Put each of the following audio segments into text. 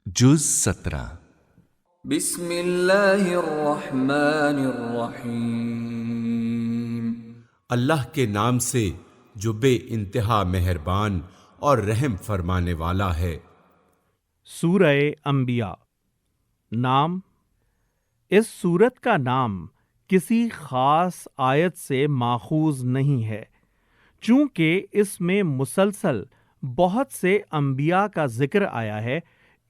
جز 17۔ بسم اللہ الرحمن الرحیم۔ اللہ کے نام سے جو بے انتہا مہربان اور رحم فرمانے والا ہے۔ سورہ انبیاء۔ نام۔ اس سورت کا نام کسی خاص آیت سے ماخوذ نہیں ہے، چونکہ اس میں مسلسل بہت سے انبیاء کا ذکر آیا ہے،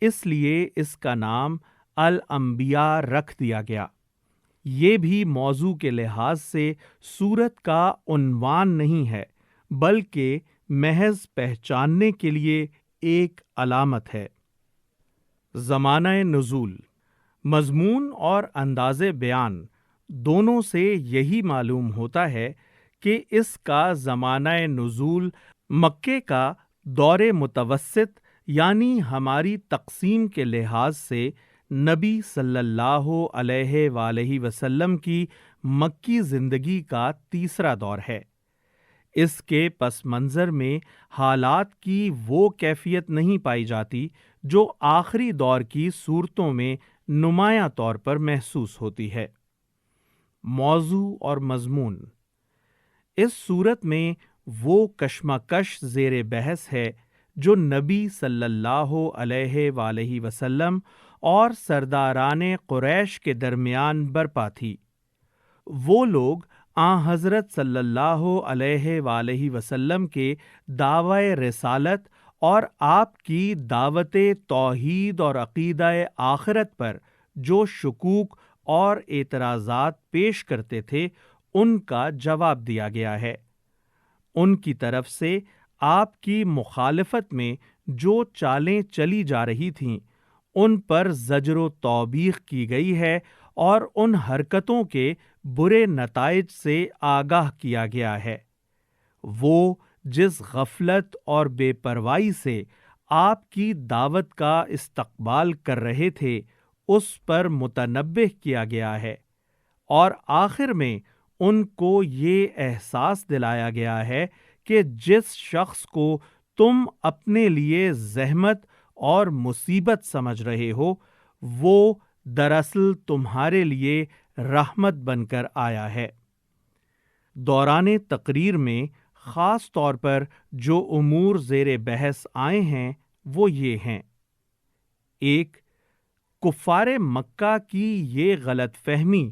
اس لیے اس کا نام الانبیاء رکھ دیا گیا۔ یہ بھی موضوع کے لحاظ سے سورت کا عنوان نہیں ہے، بلکہ محض پہچاننے کے لیے ایک علامت ہے۔ زمانہ نزول۔ مضمون اور انداز بیان دونوں سے یہی معلوم ہوتا ہے کہ اس کا زمانہ نزول مکے کا دور متوسط یعنی ہماری تقسیم کے لحاظ سے نبی صلی اللہ علیہ وآلہ وسلم کی مکی زندگی کا تیسرا دور ہے۔ اس کے پس منظر میں حالات کی وہ کیفیت نہیں پائی جاتی جو آخری دور کی صورتوں میں نمایاں طور پر محسوس ہوتی ہے۔ موضوع اور مضمون۔ اس صورت میں وہ کشمکش زیر بحث ہے جو نبی صلی اللہ علیہ وآلہ وسلم اور سرداران قریش کے درمیان برپا تھی۔ وہ لوگ حضرت صلی اللہ علیہ وآلہ وسلم کے دعوی رسالت اور آپ کی دعوت توحید اور عقیدہ آخرت پر جو شکوک اور اعتراضات پیش کرتے تھے، ان کا جواب دیا گیا ہے۔ ان کی طرف سے آپ کی مخالفت میں جو چالیں چلی جا رہی تھیں، ان پر زجر و توبیخ کی گئی ہے اور ان حرکتوں کے برے نتائج سے آگاہ کیا گیا ہے۔ وہ جس غفلت اور بے پرواہی سے آپ کی دعوت کا استقبال کر رہے تھے، اس پر متنبہ کیا گیا ہے، اور آخر میں ان کو یہ احساس دلایا گیا ہے کہ جس شخص کو تم اپنے لیے زحمت اور مصیبت سمجھ رہے ہو، وہ دراصل تمہارے لیے رحمت بن کر آیا ہے۔ دوران تقریر میں خاص طور پر جو امور زیر بحث آئے ہیں وہ یہ ہیں: 1. کفار مکہ کی یہ غلط فہمی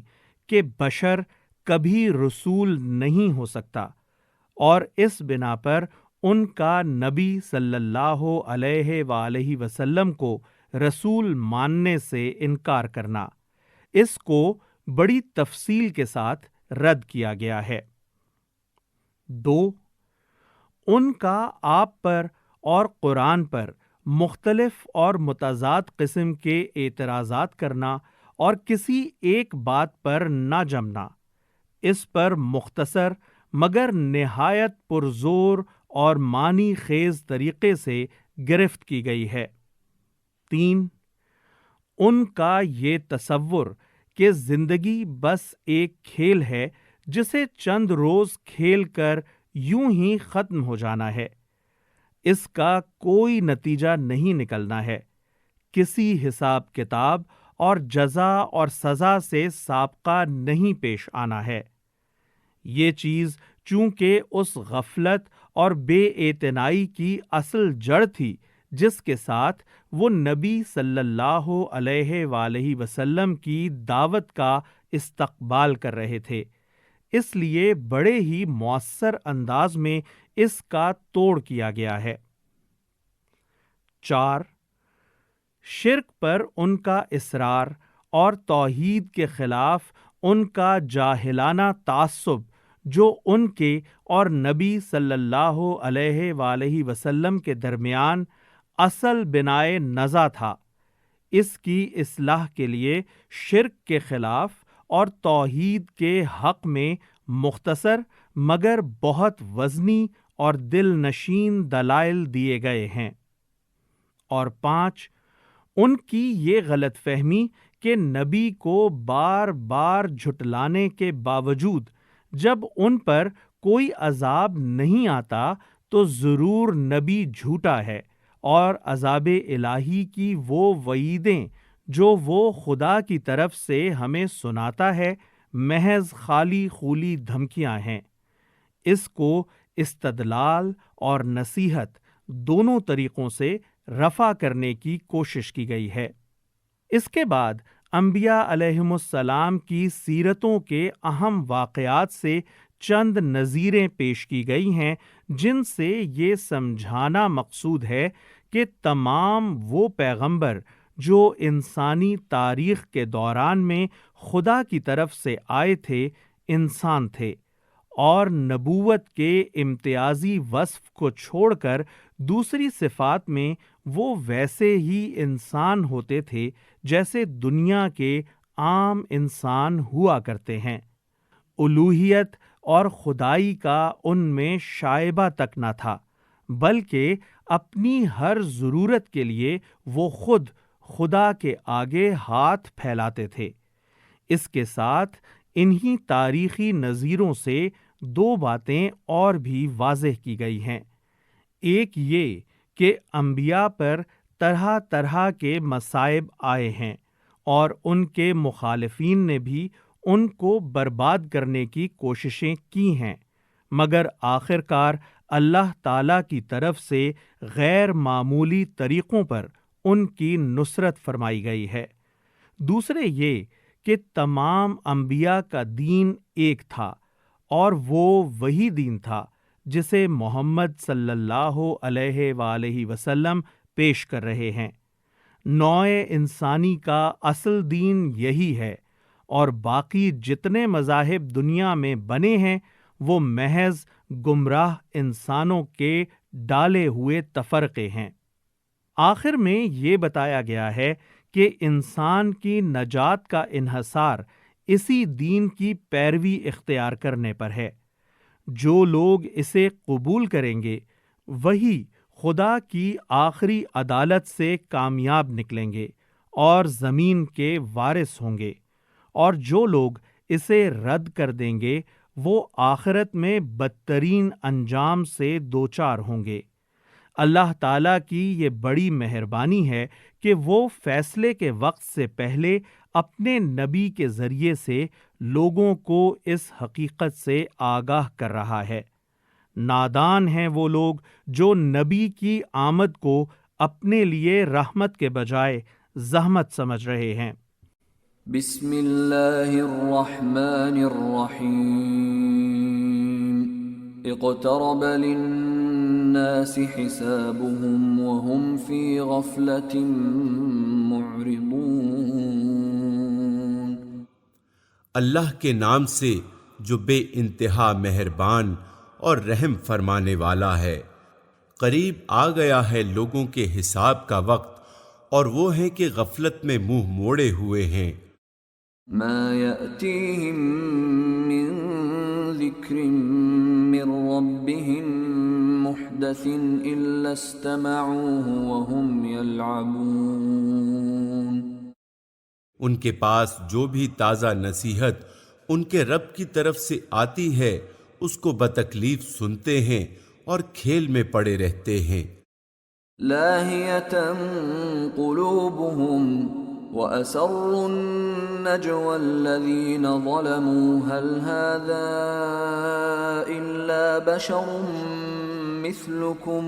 کہ بشر کبھی رسول نہیں ہو سکتا، اور اس بنا پر ان کا نبی صلی اللہ علیہ وآلہ وسلم کو رسول ماننے سے انکار کرنا، اس کو بڑی تفصیل کے ساتھ رد کیا گیا ہے۔ 2. ان کا آپ پر اور قرآن پر مختلف اور متضاد قسم کے اعتراضات کرنا اور کسی ایک بات پر نہ جمنا، اس پر مختصر مگر نہایت پرزور اور معنی خیز طریقے سے گرفت کی گئی ہے۔ 3. ان کا یہ تصور کہ زندگی بس ایک کھیل ہے جسے چند روز کھیل کر یوں ہی ختم ہو جانا ہے، اس کا کوئی نتیجہ نہیں نکلنا ہے، کسی حساب کتاب اور جزا اور سزا سے سابقہ نہیں پیش آنا ہے۔ یہ چیز چونکہ اس غفلت اور بے اعتنائی کی اصل جڑ تھی جس کے ساتھ وہ نبی صلی اللہ علیہ وآلہ وسلم کی دعوت کا استقبال کر رہے تھے، اس لیے بڑے ہی مؤثر انداز میں اس کا توڑ کیا گیا ہے۔ 4. شرک پر ان کا اصرار اور توحید کے خلاف ان کا جاہلانہ تعصب جو ان کے اور نبی صلی اللہ علیہ وآلہ وسلم کے درمیان اصل بنائے نزاع تھا، اس کی اصلاح کے لیے شرک کے خلاف اور توحید کے حق میں مختصر مگر بہت وزنی اور دل نشین دلائل دیے گئے ہیں۔ اور 5. ان کی یہ غلط فہمی کہ نبی کو بار بار جھٹلانے کے باوجود جب ان پر کوئی عذاب نہیں آتا تو ضرور نبی جھوٹا ہے اور عذاب الہی کی وہ وعیدیں جو وہ خدا کی طرف سے ہمیں سناتا ہے محض خالی خولی دھمکیاں ہیں۔ اس کو استدلال اور نصیحت دونوں طریقوں سے رفع کرنے کی کوشش کی گئی ہے۔ اس کے بعد انبیاء علیہم السلام کی سیرتوں کے اہم واقعات سے چند نظیریں پیش کی گئی ہیں جن سے یہ سمجھانا مقصود ہے کہ تمام وہ پیغمبر جو انسانی تاریخ کے دوران میں خدا کی طرف سے آئے تھے انسان تھے، اور نبوت کے امتیازی وصف کو چھوڑ کر دوسری صفات میں وہ ویسے ہی انسان ہوتے تھے جیسے دنیا کے عام انسان ہوا کرتے ہیں۔ الوہیت اور خدائی کا ان میں شائبہ تک نہ تھا، بلکہ اپنی ہر ضرورت کے لیے وہ خود خدا کے آگے ہاتھ پھیلاتے تھے۔ اس کے ساتھ انہی تاریخی نظیروں سے دو باتیں اور بھی واضح کی گئی ہیں۔ ایک یہ کہ انبیاء پر طرح طرح کے مصائب آئے ہیں اور ان کے مخالفین نے بھی ان کو برباد کرنے کی کوششیں کی ہیں، مگر آخر کار اللہ تعالیٰ کی طرف سے غیر معمولی طریقوں پر ان کی نصرت فرمائی گئی ہے۔ دوسرے یہ کہ تمام انبیاء کا دین ایک تھا، اور وہ وہی دین تھا جسے محمد صلی اللہ علیہ وآلہ وسلم پیش کر رہے ہیں۔ نوع انسانی کا اصل دین یہی ہے، اور باقی جتنے مذاہب دنیا میں بنے ہیں وہ محض گمراہ انسانوں کے ڈالے ہوئے تفرقے ہیں۔ آخر میں یہ بتایا گیا ہے کہ انسان کی نجات کا انحصار اسی دین کی پیروی اختیار کرنے پر ہے۔ جو لوگ اسے قبول کریں گے وہی خدا کی آخری عدالت سے کامیاب نکلیں گے اور زمین کے وارث ہوں گے، اور جو لوگ اسے رد کر دیں گے وہ آخرت میں بدترین انجام سے دوچار ہوں گے۔ اللہ تعالیٰ کی یہ بڑی مہربانی ہے کہ وہ فیصلے کے وقت سے پہلے اپنے نبی کے ذریعے سے لوگوں کو اس حقیقت سے آگاہ کر رہا ہے۔ نادان ہیں وہ لوگ جو نبی کی آمد کو اپنے لیے رحمت کے بجائے زحمت سمجھ رہے ہیں۔ بسم اللہ الرحمن الرحیم اقترب للناس حسابهم وهم فی غفلة معرضون۔ اللہ کے نام سے جو بے انتہا مہربان اور رحم فرمانے والا ہے۔ قریب آ گیا ہے لوگوں کے حساب کا وقت، اور وہ ہیں کہ غفلت میں منہ موڑے ہوئے ہیں۔ ما يأتيهم من ذكر من ربهم محدث إلا استمعوه وهم يلعبون۔ ان کے پاس جو بھی تازہ نصیحت ان کے رب کی طرف سے آتی ہے اس کو بتکلیف سنتے ہیں اور کھیل میں پڑے رہتے ہیں۔ لاهية قلوبهم وأسروا النجوى الذين ظلموا هل هذا إلا بشر مثلكم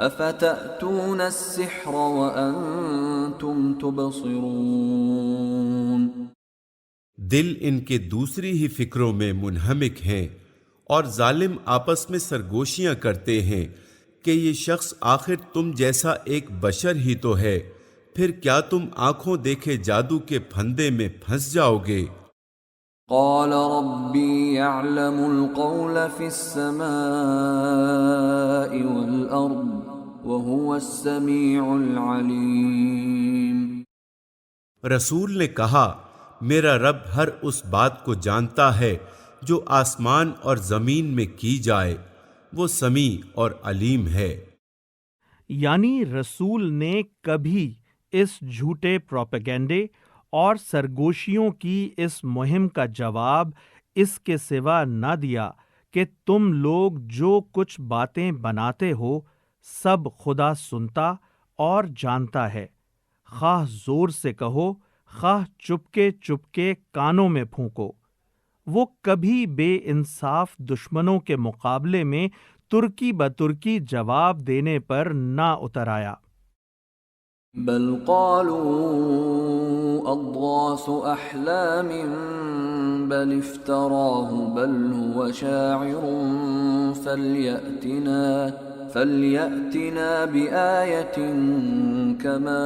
أفتأتون السحر وأنتم تبصرون۔ دل ان کے دوسری ہی فکروں میں منہمک ہیں، اور ظالم آپس میں سرگوشیاں کرتے ہیں کہ یہ شخص آخر تم جیسا ایک بشر ہی تو ہے، پھر کیا تم آنکھوں دیکھے جادو کے پھندے میں پھنس جاؤ گے؟ قال ربي يعلم القول في السماء والأرض وهو السميع العليم۔ رسول نے کہا، میرا رب ہر اس بات کو جانتا ہے جو آسمان اور زمین میں کی جائے، وہ سمیع اور علیم ہے۔ یعنی رسول نے کبھی اس جھوٹے پروپیگنڈے اور سرگوشیوں کی اس مہم کا جواب اس کے سوا نہ دیا کہ تم لوگ جو کچھ باتیں بناتے ہو سب خدا سنتا اور جانتا ہے، خواہ زور سے کہو خواہ چپکے چپکے کانوں میں پھونکو۔ وہ کبھی بے انصاف دشمنوں کے مقابلے میں ترکی بترکی جواب دینے پر نہ اتر آیا۔ بل قالوا اضغاث احلام بل افتراه بل هو شاعر فليأتنا بآية كما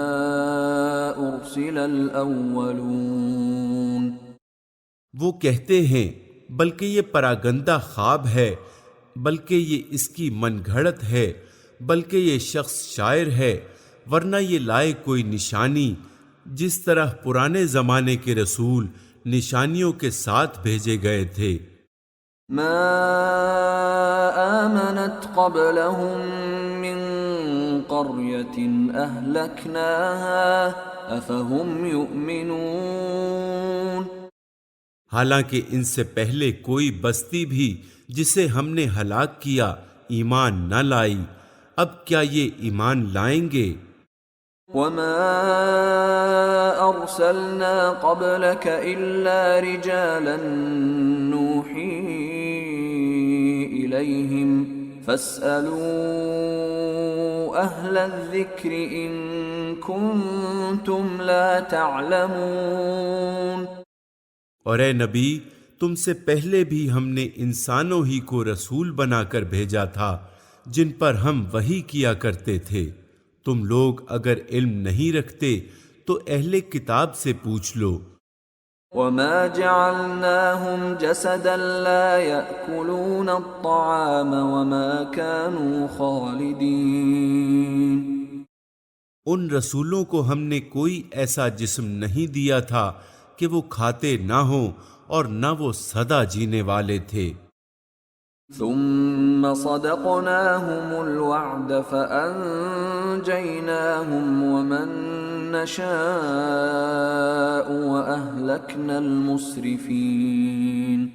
أرسل الأولون۔ وہ کہتے ہیں بلکہ یہ پراگندہ خواب ہے، بلکہ یہ اس کی من گھڑت ہے، بلکہ یہ شخص شاعر ہے، ورنہ یہ لائے کوئی نشانی جس طرح پرانے زمانے کے رسول نشانیوں کے ساتھ بھیجے گئے تھے۔ ما آمنت قبلهم من قرية أهلكناها أفهم يؤمنون۔ حالانکہ ان سے پہلے کوئی بستی بھی جسے ہم نے ہلاک کیا ایمان نہ لائی، اب کیا یہ ایمان لائیں گے؟ وما أرسلنا قبلك إلا رجالا نوحي إليهم فاسألوا أهل الذكر إن كنتم لا تعلمون۔ اور اے نبی، تم سے پہلے بھی ہم نے انسانوں ہی کو رسول بنا کر بھیجا تھا جن پر ہم وحی کیا کرتے تھے، تم لوگ اگر علم نہیں رکھتے تو اہل کتاب سے پوچھ لو۔ وما جعلناهم جسدا لا يأكلون الطعام وما كانوا خالدين۔ ان رسولوں کو ہم نے کوئی ایسا جسم نہیں دیا تھا کہ وہ کھاتے نہ ہوں اور نہ وہ سدا جینے والے تھے۔ ثم صدقناهم الوعد فأنجيناهم ومن نشاء وأهلكنا المسرفين۔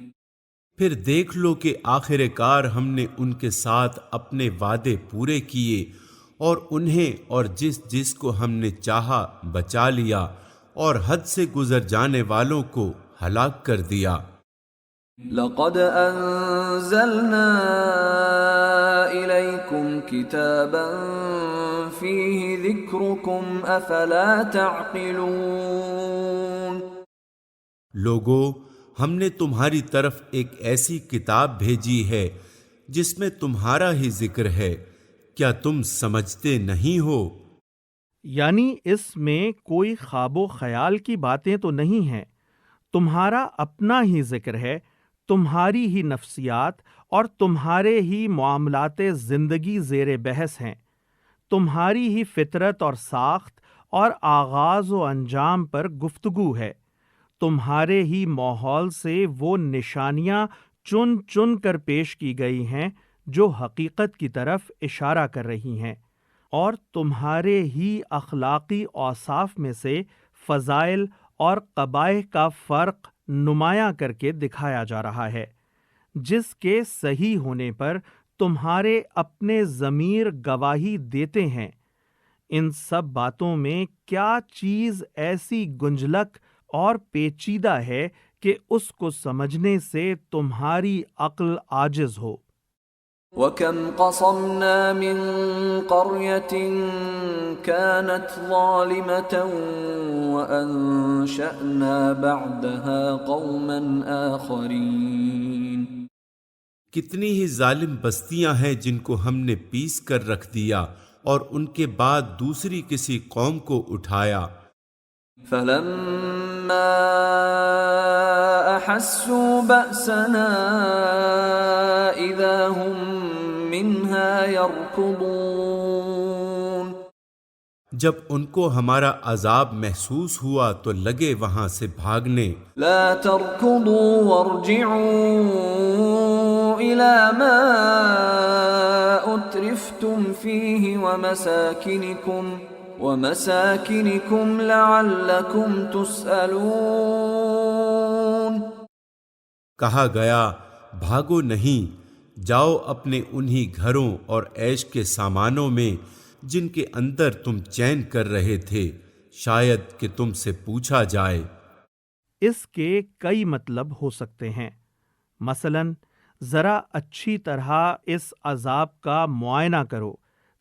پھر دیکھ لو کہ آخر کار ہم نے ان کے ساتھ اپنے وعدے پورے کیے اور انہیں اور جس جس کو ہم نے چاہا بچا لیا، اور حد سے گزر جانے والوں کو ہلاک کر دیا۔ لقد انزلنا الیکم کتابا فیہ ذکرکم افلا تعقلون۔ لوگو، ہم نے تمہاری طرف ایک ایسی کتاب بھیجی ہے جس میں تمہارا ہی ذکر ہے، کیا تم سمجھتے نہیں ہو؟ یعنی اس میں کوئی خواب و خیال کی باتیں تو نہیں ہیں، تمہارا اپنا ہی ذکر ہے، تمہاری ہی نفسیات اور تمہارے ہی معاملات زندگی زیر بحث ہیں، تمہاری ہی فطرت اور ساخت اور آغاز و انجام پر گفتگو ہے، تمہارے ہی ماحول سے وہ نشانیاں چن چن کر پیش کی گئی ہیں جو حقیقت کی طرف اشارہ کر رہی ہیں، اور تمہارے ہی اخلاقی اوصاف میں سے فضائل اور قبائح کا فرق نمایاں کر کے دکھایا جا رہا ہے، جس کے صحیح ہونے پر تمہارے اپنے ضمیر گواہی دیتے ہیں۔ ان سب باتوں میں کیا چیز ایسی گنجلک اور پیچیدہ ہے کہ اس کو سمجھنے سے تمہاری عقل عاجز ہو۔ وَكَمْ قَصَمْنَا مِنْ قَرْيَةٍ كَانَتْ ظَالِمَةً وَأَنشَأْنَا بَعْدَهَا قَوْمًا آخَرِينَ۔ کتنی ہی ظالم بستیاں ہیں جن کو ہم نے پیس کر رکھ دیا اور ان کے بعد دوسری کسی قوم کو اٹھایا۔ فَلَمَّا أَحَسُّوا بَأْسَنَا إِذَا هُمْ مِنْهَا يَرْكُضُونَ۔ جب ان کو ہمارا عذاب محسوس ہوا تو لگے وہاں سے بھاگنے۔ لَا تَرْكُضُوا وَارْجِعُوا إِلَى مَا أُتْرِفْتُمْ فِيهِ وَمَسَاكِنِكُمْ لَعَلَّكُمْ تُسْأَلُونَ۔ کہا گیا بھاگو نہیں، جاؤ اپنے انہی گھروں اور عیش کے سامانوں میں جن کے اندر تم چین کر رہے تھے، شاید کہ تم سے پوچھا جائے۔ اس کے کئی مطلب ہو سکتے ہیں، مثلاً ذرا اچھی طرح اس عذاب کا معائنہ کرو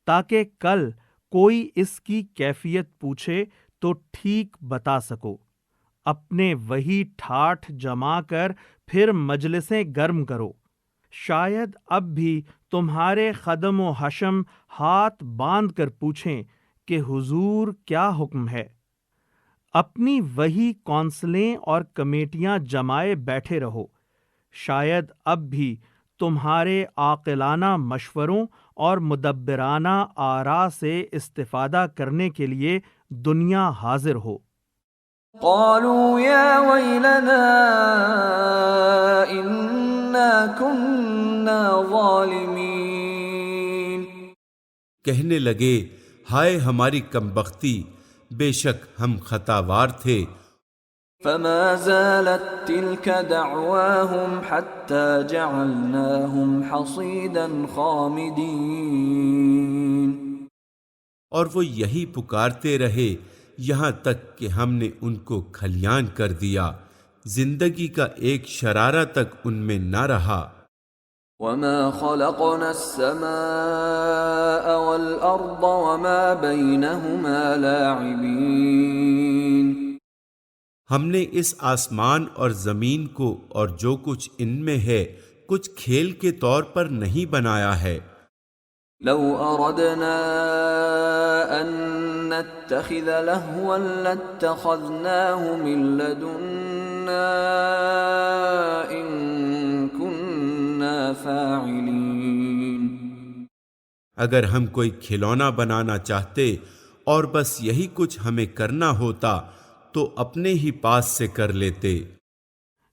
تاکہ کل کوئی اس کی کیفیت پوچھے تو ٹھیک بتا سکو۔ اپنے وہی ٹھاٹھ جما کر پھر مجلسیں گرم کرو۔ شاید اب بھی تمہارے خدم و حشم ہاتھ باندھ کر پوچھیں کہ حضور کیا حکم ہے۔ اپنی وہی کونسلیں اور کمیٹیاں جمائے بیٹھے رہو۔ شاید اب بھی تمہارے عاقلانہ مشوروں اور مدبرانہ آراء سے استفادہ کرنے کے لیے دنیا حاضر ہو۔ قالوا يا ويلنا إنا كنا ظالمين، کہنے لگے، ہائے ہماری کمبختی، بے شک ہم خطاوار تھے۔ فما زالت تلك دعواهم حتى جعلناهم حصيدا خامدين، اور وہ یہی پکارتے رہے یہاں تک کہ ہم نے ان کو کھلیان کر دیا، زندگی کا ایک شرارہ تک ان میں نہ رہا۔ وما خلقنا السماء والأرض وما بينهما لاعبين، ہم نے اس آسمان اور زمین کو اور جو کچھ ان میں ہے کچھ کھیل کے طور پر نہیں بنایا ہے۔ لو أردنا أن نتخذ لهوا لاتخذناه من لدنا إن كنا فاعلين، اگر ہم کوئی کھلونا بنانا چاہتے اور بس یہی کچھ ہمیں کرنا ہوتا تو اپنے ہی پاس سے کر لیتے۔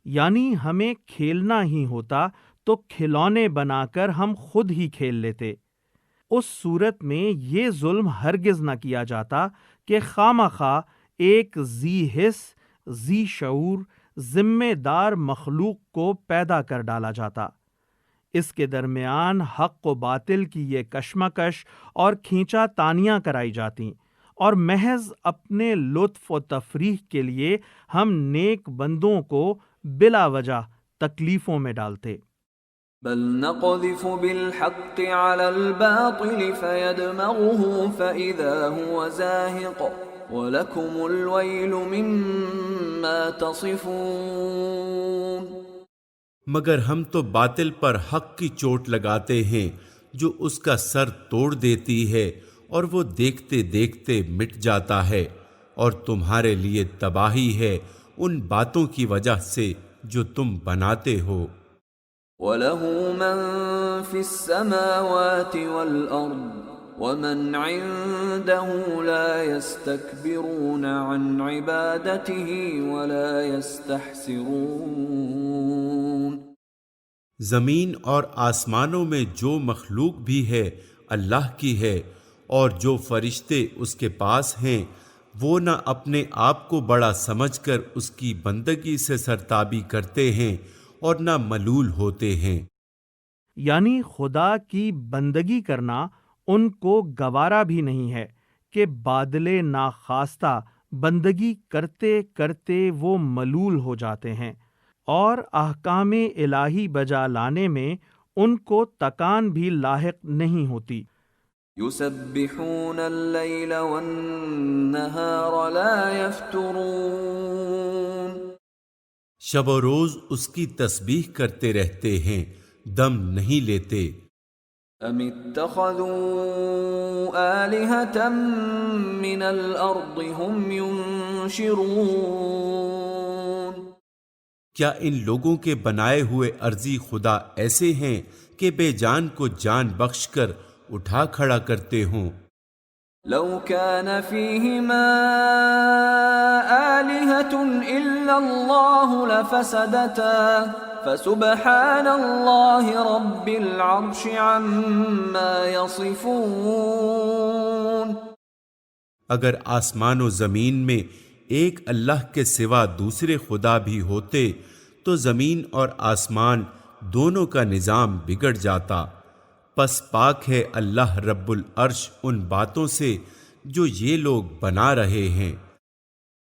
یعنی ہمیں کھیلنا ہی ہوتا تو کھلونے بنا کر ہم خود ہی کھیل لیتے۔ اس صورت میں یہ ظلم ہرگز نہ کیا جاتا کہ خواہ خواہ ایک ذی حس، ذی شعور، ذمہ دار مخلوق کو پیدا کر ڈالا جاتا۔ اس کے درمیان حق و باطل کی یہ کشمکش اور کھینچا تانیاں کرائی جاتیں، اور محض اپنے لطف و تفریح کے لیے ہم نیک بندوں کو بلا وجہ تکلیفوں میں ڈالتے۔ بل نقذف بالحق على الباطل فيدمغه فإذا هو زاهق ولكم الويل مما تصفون، مگر ہم تو باطل پر حق کی چوٹ لگاتے ہیں جو اس کا سر توڑ دیتی ہے، اور وہ دیکھتے دیکھتے مٹ جاتا ہے، اور تمہارے لیے تباہی ہے ان باتوں کی وجہ سے جو تم بناتے ہو۔ وَلَهُ مَن فِي السَّمَاوَاتِ وَالْأَرْضِ وَمَنْ عِندَهُ لَا يَسْتَكْبِرُونَ عَنْ عِبَادَتِهِ وَلَا يَسْتَحْسِرُونَ، زمین اور آسمانوں میں جو مخلوق بھی ہے اللہ کی ہے، اور جو فرشتے اس کے پاس ہیں وہ نہ اپنے آپ کو بڑا سمجھ کر اس کی بندگی سے سرتابی کرتے ہیں اور نہ ملول ہوتے ہیں۔ یعنی خدا کی بندگی کرنا ان کو گوارا بھی نہیں ہے کہ بادل ناخواستہ بندگی کرتے کرتے وہ ملول ہو جاتے ہیں، اور احکام الہی بجا لانے میں ان کو تکان بھی لاحق نہیں ہوتی۔ يسبحون الليل والنهار لا يفترون، شب و روز اس کی تسبیح کرتے رہتے ہیں، دم نہیں لیتے۔ ام اتخذوا آلهة من الارض هم ينشرون، کیا ان لوگوں کے بنائے ہوئے ارضی خدا ایسے ہیں کہ بے جان کو جان بخش کر اٹھا کھڑا کرتے ہوں؟ لو كان فيهما آلهة إلا الله لفسدتا فسبحان الله رب العرش عما يصفون، اگر آسمان و زمین میں ایک اللہ کے سوا دوسرے خدا بھی ہوتے تو زمین اور آسمان دونوں کا نظام بگڑ جاتا۔ پس پاک ہے اللہ رب العرش ان باتوں سے جو یہ لوگ بنا رہے ہیں۔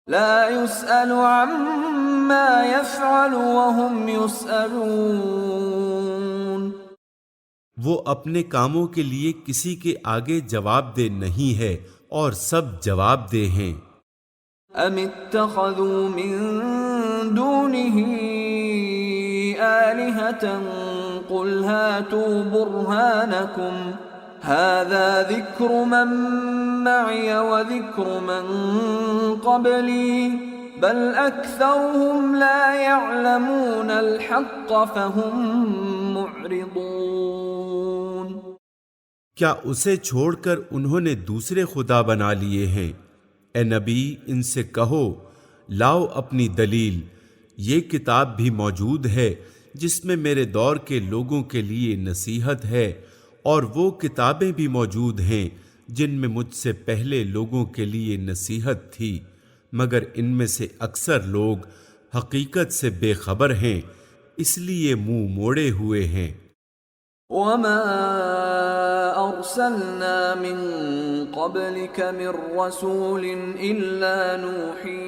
لا يسأل عما يفعل وهم يسألون۔ وہ اپنے کاموں کے لیے کسی کے آگے جواب دہ نہیں ہے اور سب جواب دہ ہیں۔ ام اتخذوا من دونه آلهة قل هاتوا برهانكم هذا ذكر من معي وذكر من قبلي بل أكثرهم لا يعلمون الحق فهم معرضون۔ کیا اسے چھوڑ کر انہوں نے دوسرے خدا بنا لیے ہیں؟ اے نبی ان سے کہو لاؤ اپنی دلیل، یہ کتاب بھی موجود ہے جس میں میرے دور کے لوگوں کے لیے نصیحت ہے، اور وہ کتابیں بھی موجود ہیں جن میں مجھ سے پہلے لوگوں کے لیے نصیحت تھی، مگر ان میں سے اکثر لوگ حقیقت سے بے خبر ہیں، اس لیے منہ موڑے ہوئے ہیں۔ وما أرسلنا من قبلك من رسول إلا نوحي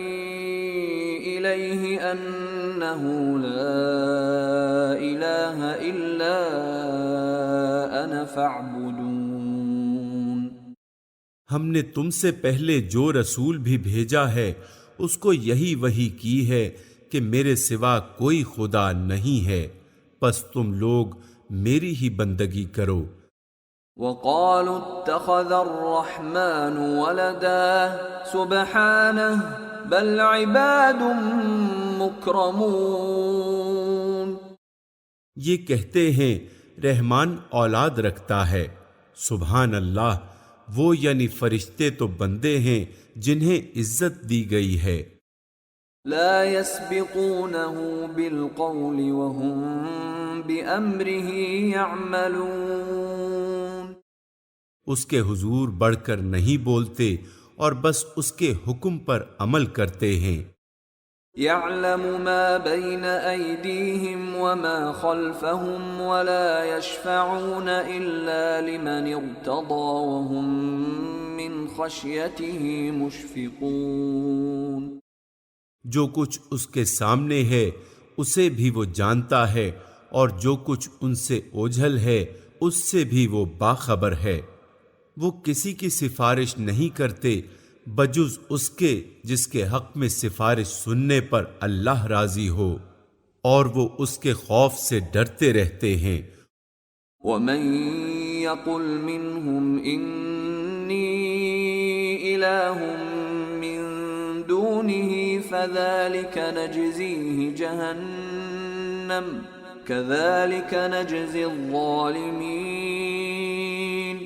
إليه أنه لا إله إلا أنا فاعبدون۔ ہم نے تم سے پہلے جو رسول بھی بھیجا ہے اس کو یہی وحی کی ہے کہ میرے سوا کوئی خدا نہیں ہے، پس تم لوگ میری ہی بندگی کرو۔ وقالوا اتخذ الرحمن ولدا سبحانه بل عباد مکرمون۔ یہ کہتے ہیں رحمان اولاد رکھتا ہے، سبحان اللہ، وہ یعنی فرشتے تو بندے ہیں جنہیں عزت دی گئی ہے۔ لا يسبقونه بالقول وهم بأمره يعملون۔ اس کے حضور بڑھ کر نہیں بولتے اور بس اس کے حکم پر عمل کرتے ہیں۔ يعلم ما بين أيديهم وما خلفهم ولا يشفعون إلا لمن ارتضى وهم من خشيته مشفقون۔ جو کچھ اس کے سامنے ہے اسے بھی وہ جانتا ہے، اور جو کچھ ان سے اوجھل ہے اس سے بھی وہ باخبر ہے۔ وہ کسی کی سفارش نہیں کرتے بجز اس کے جس کے حق میں سفارش سننے پر اللہ راضی ہو، اور وہ اس کے خوف سے ڈرتے رہتے ہیں۔ ومن يقل منهم إني إله من دونه فذلك نجزيه جهنم كذلك نجزي الظالمين۔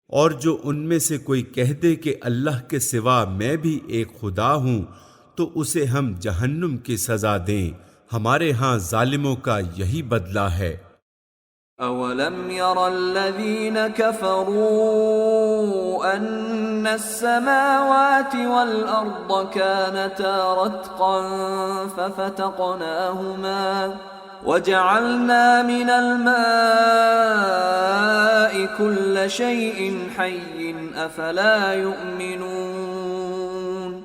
اور جو ان میں سے کوئی کہہ دے کہ اللہ کے سوا میں بھی ایک خدا ہوں تو اسے ہم جہنم کی سزا دیں، ہمارے ہاں ظالموں کا یہی بدلہ ہے۔ اولم ير الذين كفروا ان السماوات والارض كانتا رتقا ففتقناهما وجعلنا من الماء كل شيء حي افلا يؤمنون۔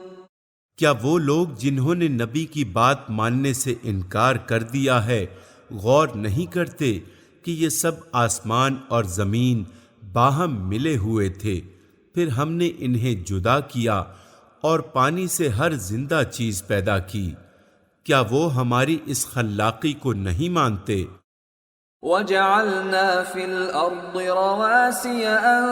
کیا وہ لوگ جنہوں نے نبی کی بات ماننے سے انکار کر دیا ہے غور نہیں کرتے کہ یہ سب آسمان اور زمین باہم ملے ہوئے تھے، پھر ہم نے انہیں جدا کیا اور پانی سے ہر زندہ چیز پیدا کی، کیا وہ ہماری اس خلاقی کو نہیں مانتے؟ وَجَعَلْنَا فِي الْأَرْضِ رَوَاسِيَ أَن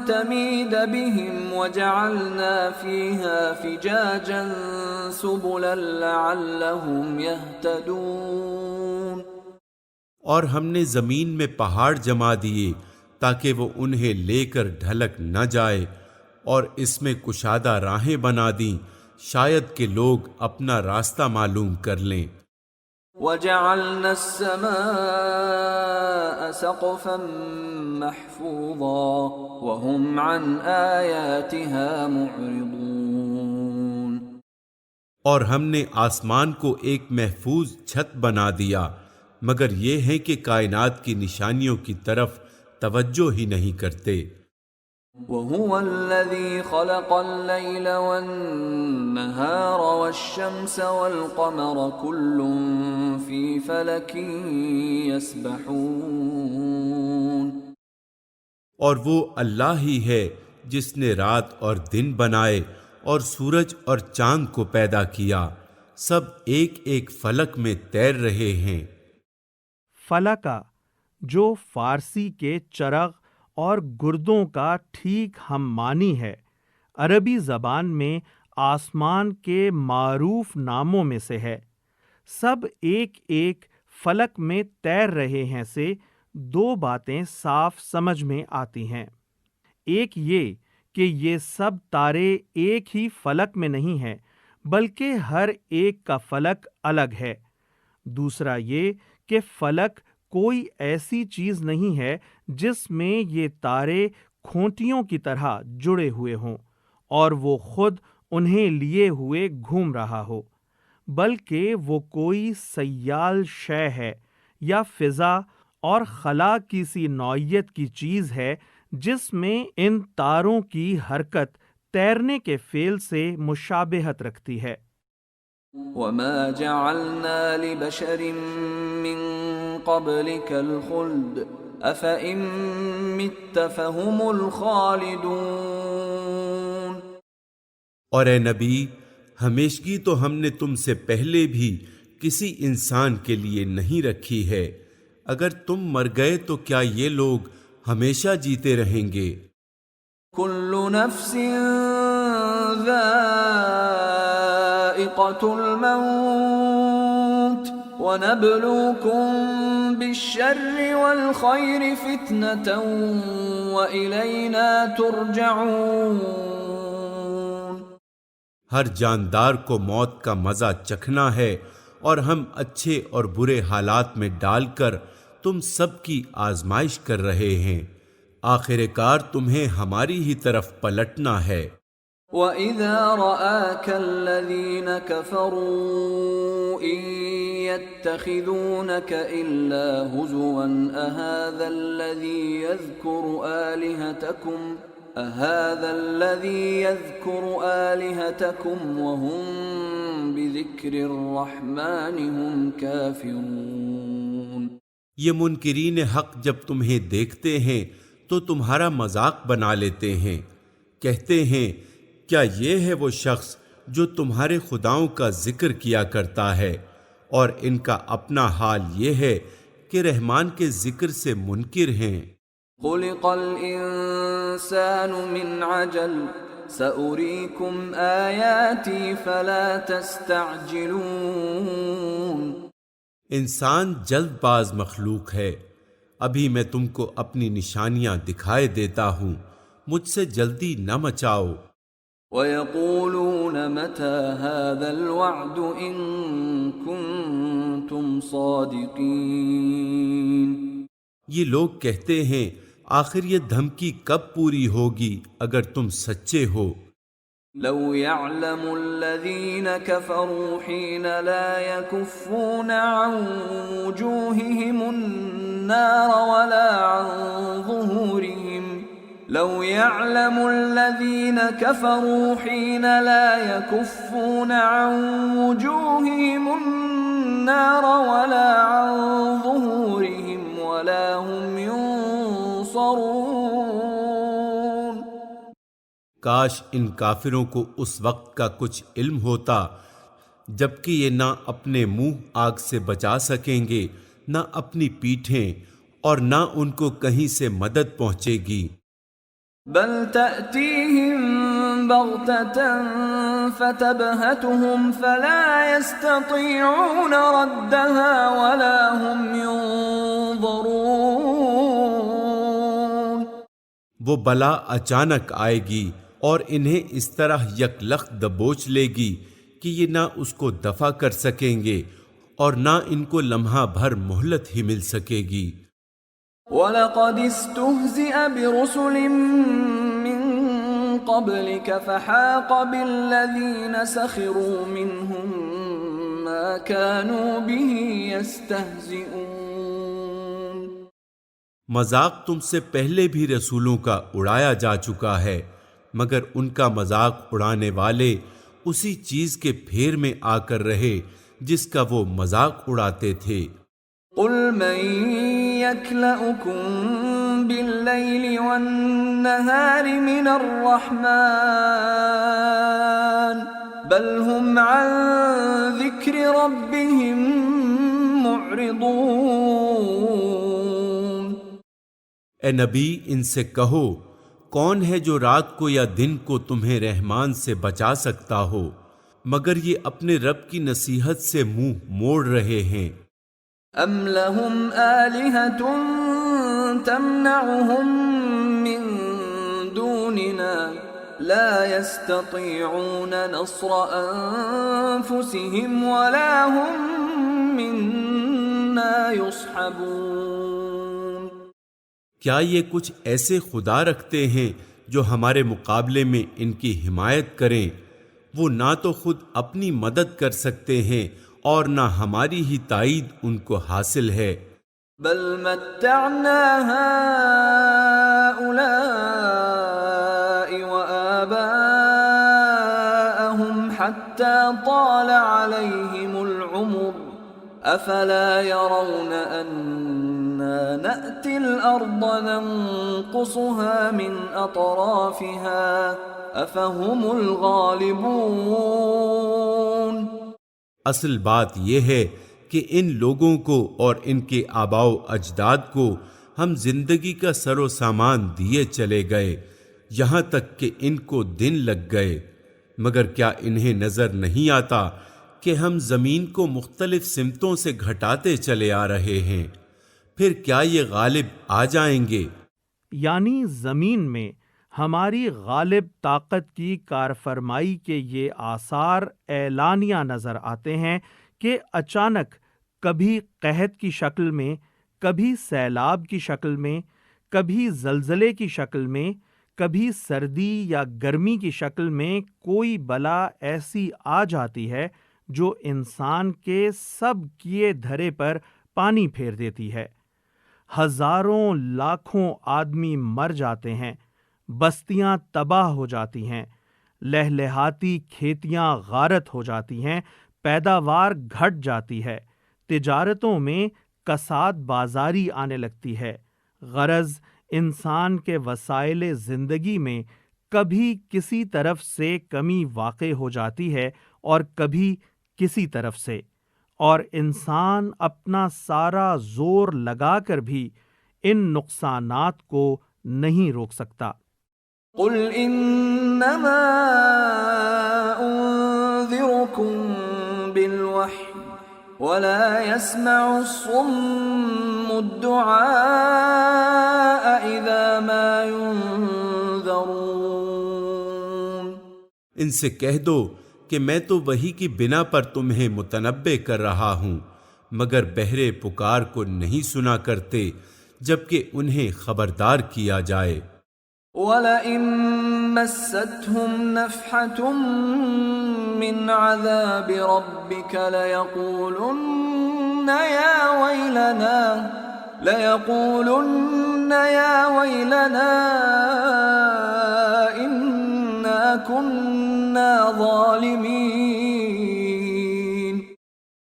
تَمِيدَ بِهِمْ وَجَعَلْنَا فِيهَا فِجَاجًا سُبُلًا لَعَلَّهُمْ يَهْتَدُونَ۔ اور ہم نے زمین میں پہاڑ جما دیے تاکہ وہ انہیں لے کر ڈھلک نہ جائے، اور اس میں کشادہ راہیں بنا دیں شاید کہ لوگ اپنا راستہ معلوم کر لیں۔ وَجَعَلْنَا السَّمَاءَ سَقْفًا مَحْفُوظًا وَهُمْ عَنْ آيَاتِهَا مُعْرِضُونَ۔ اور ہم نے آسمان کو ایک محفوظ چھت بنا دیا مگر یہ ہے کہ کائنات کی نشانیوں کی طرف توجہ ہی نہیں کرتے۔ وَهُوَ الَّذِي خَلَقَ اللَّيْلَ وَالنَّهَارَ وَالشَّمْسَ وَالْقَمَرَ كُلٌّ فِي فَلَكٍ يَسْبَحُونَ، اور وہ اللہ ہی ہے جس نے رات اور دن بنائے اور سورج اور چاند کو پیدا کیا، سب ایک ایک فلک میں تیر رہے ہیں۔ فلکا جو فارسی کے چرغ اور گردوں کا ٹھیک ہم معنی ہے، عربی زبان میں آسمان کے معروف ناموں میں سے ہے۔ سب ایک ایک فلک میں تیر رہے ہیں سے دو باتیں صاف سمجھ میں آتی ہیں۔ ایک یہ کہ یہ سب تارے ایک ہی فلک میں نہیں ہیں بلکہ ہر ایک کا فلک الگ ہے۔ دوسرا یہ کہ فلک کوئی ایسی چیز نہیں ہے جس میں یہ تارے کھونٹیوں کی طرح جڑے ہوئے ہوں اور وہ خود انہیں لیے ہوئے گھوم رہا ہو، بلکہ وہ کوئی سیال شے ہے یا فضا اور خلا کی سی نوعیت کی چیز ہے جس میں ان تاروں کی حرکت تیرنے کے فعل سے مشابہت رکھتی ہے۔ وَمَا جَعَلْنَا لِبَشَرٍ مِّن قَبْلِكَ الْخُلْدَ أَفَإِن مِّتَّ فَهُمُ الْخَالِدُونَ، اور اے نبی، ہمیشگی تو ہم نے تم سے پہلے بھی کسی انسان کے لیے نہیں رکھی ہے، اگر تم مر گئے تو کیا یہ لوگ ہمیشہ جیتے رہیں گے؟ كُلُّ نَفْسٍ ذَائِقَةُ الْمَوْتِ وَنَبْلُوكُم بِالشَّرِّ وَالْخَيْرِ فِتْنَةً وَإِلَيْنَا تُرْجَعُونَ، ہر جاندار کو موت کا مزہ چکھنا ہے، اور ہم اچھے اور برے حالات میں ڈال کر تم سب کی آزمائش کر رہے ہیں، آخر کار تمہیں ہماری ہی طرف پلٹنا ہے۔ وَإِذَا رَآكَ الَّذِينَ كَفَرُوا إِن يَتَّخِذُونَكَ إِلَّا هُزُوًا أَهَذَا الَّذِي يَذْكُرُ آلِهَتَكُمْ وَهُمْ بِذِكْرِ الرَّحْمَنِ هُمْ كَافِرُونَ، یہ منکرین حق جب تمہیں دیکھتے ہیں تو تمہارا مذاق بنا لیتے ہیں، کہتے ہیں کیا یہ ہے وہ شخص جو تمہارے خداؤں کا ذکر کیا کرتا ہے، اور ان کا اپنا حال یہ ہے کہ رحمان کے ذکر سے منکر ہیں۔ خُلِقَ الْإِنسَانُ مِنْ عَجَلٍ سَأُرِيكُمْ آيَاتِي فَلَا تَسْتَعْجِلُونَ، انسان جلد باز مخلوق ہے، ابھی میں تم کو اپنی نشانیاں دکھائے دیتا ہوں، مجھ سے جلدی نہ مچاؤ۔ وَيَقُولُونَ مَتَى هَذَا الْوَعْدُ إِن كُنتُمْ صَادِقِينَ، یہ لوگ کہتے ہیں آخر یہ دھمکی کب پوری ہوگی اگر تم سچے ہو۔ لو يعلم الذين كفروا حين لا يكفون عن وجوههم النار ولا عن ظهورهم، لو يعلم الذين كفروا حين لا يكفون عن وجوههم النار ولا عن ظهورهم ولا هم ينصرون، کاش ان کافروں کو اس وقت کا کچھ علم ہوتا جبکہ یہ نہ اپنے منہ آگ سے بچا سکیں گے، نہ اپنی پیٹھیں، اور نہ ان کو کہیں سے مدد پہنچے گی۔ بل تأتيهم بغتة فتبهتهم فلا يستطيعون ردها ولا هم ينظرون، وہ بلا اچانک آئے گی اور انہیں اس طرح یکلخت دبوچ لے گی کہ یہ نہ اس کو دفع کر سکیں گے اور نہ ان کو لمحہ بھر مہلت ہی مل سکے گی۔ وَلَقَدِ اسْتُهْزِئَ بِرُسُلٍ مِّن قبلك فحاق بالذين سخروا منهم ما كانوا به يستهزئون۔ مذاق تم سے پہلے بھی رسولوں کا اڑایا جا چکا ہے، مگر ان کا مذاق اڑانے والے اسی چیز کے پھیر میں آ کر رہے جس کا وہ مذاق اڑاتے تھے۔ قل من يكلؤكم بالليل والنهار من الرحمن بل هم عن ذكر ربهم معرضون۔ اے نبی ان سے کہو، کون ہے جو رات کو یا دن کو تمہیں رحمان سے بچا سکتا ہو مگر یہ اپنے رب کی نصیحت سے منہ موڑ رہے ہیں۔ ام لهم آلهة تمنعهم من دوننا لا يستطيعون نصر أنفسهم ولا هم منا يصحبون۔ کیا یہ کچھ ایسے خدا رکھتے ہیں جو ہمارے مقابلے میں ان کی حمایت کریں؟ وہ نہ تو خود اپنی مدد کر سکتے ہیں اور نہ ہماری ہی تائید ان کو حاصل ہے۔ بل متعنا هؤلاء وآباءهم حتى طال عليهم العمر افلا يرون أنا نأتي الأرض ننقصها من أطرافها افهم الغالبون۔ اصل بات یہ ہے کہ ان لوگوں کو اور ان کے آباء و اجداد کو ہم زندگی کا سر و سامان دیے چلے گئے یہاں تک کہ ان کو دن لگ گئے، مگر کیا انہیں نظر نہیں آتا کہ ہم زمین کو مختلف سمتوں سے گھٹاتے چلے آ رہے ہیں؟ پھر کیا یہ غالب آ جائیں گے؟ یعنی زمین میں ہماری غالب طاقت کی کارفرمائی کے یہ آثار اعلانیہ نظر آتے ہیں کہ اچانک کبھی قحط کی شکل میں، کبھی سیلاب کی شکل میں، کبھی زلزلے کی شکل میں، کبھی سردی یا گرمی کی شکل میں کوئی بلا ایسی آ جاتی ہے جو انسان کے سب کیے دھرے پر پانی پھیر دیتی ہے۔ ہزاروں لاکھوں آدمی مر جاتے ہیں، بستیاں تباہ ہو جاتی ہیں، لہلہاتی کھیتیاں غارت ہو جاتی ہیں، پیداوار گھٹ جاتی ہے، تجارتوں میں کساد بازاری آنے لگتی ہے۔ غرض انسان کے وسائل زندگی میں کبھی کسی طرف سے کمی واقع ہو جاتی ہے اور کبھی کسی طرف سے، اور انسان اپنا سارا زور لگا کر بھی ان نقصانات کو نہیں روک سکتا۔ قل انما انذركم بالوحی ولا يسمع الصم الدعاء اذا ما ينذرون۔ ان سے کہہ دو کہ میں تو وحی کی بنا پر تمہیں متنبع کر رہا ہوں، مگر بہرے پکار کو نہیں سنا کرتے جبکہ انہیں خبردار کیا جائے۔ وَلَئِن مَّسَّتْهُمْ نَفْحَةٌ مِّنْ عَذَابِ رَبِّكَ لَيَقُولُنَّ يَا وَيْلَنَا إِنَّا كُنَّا ظَالِمِينَ۔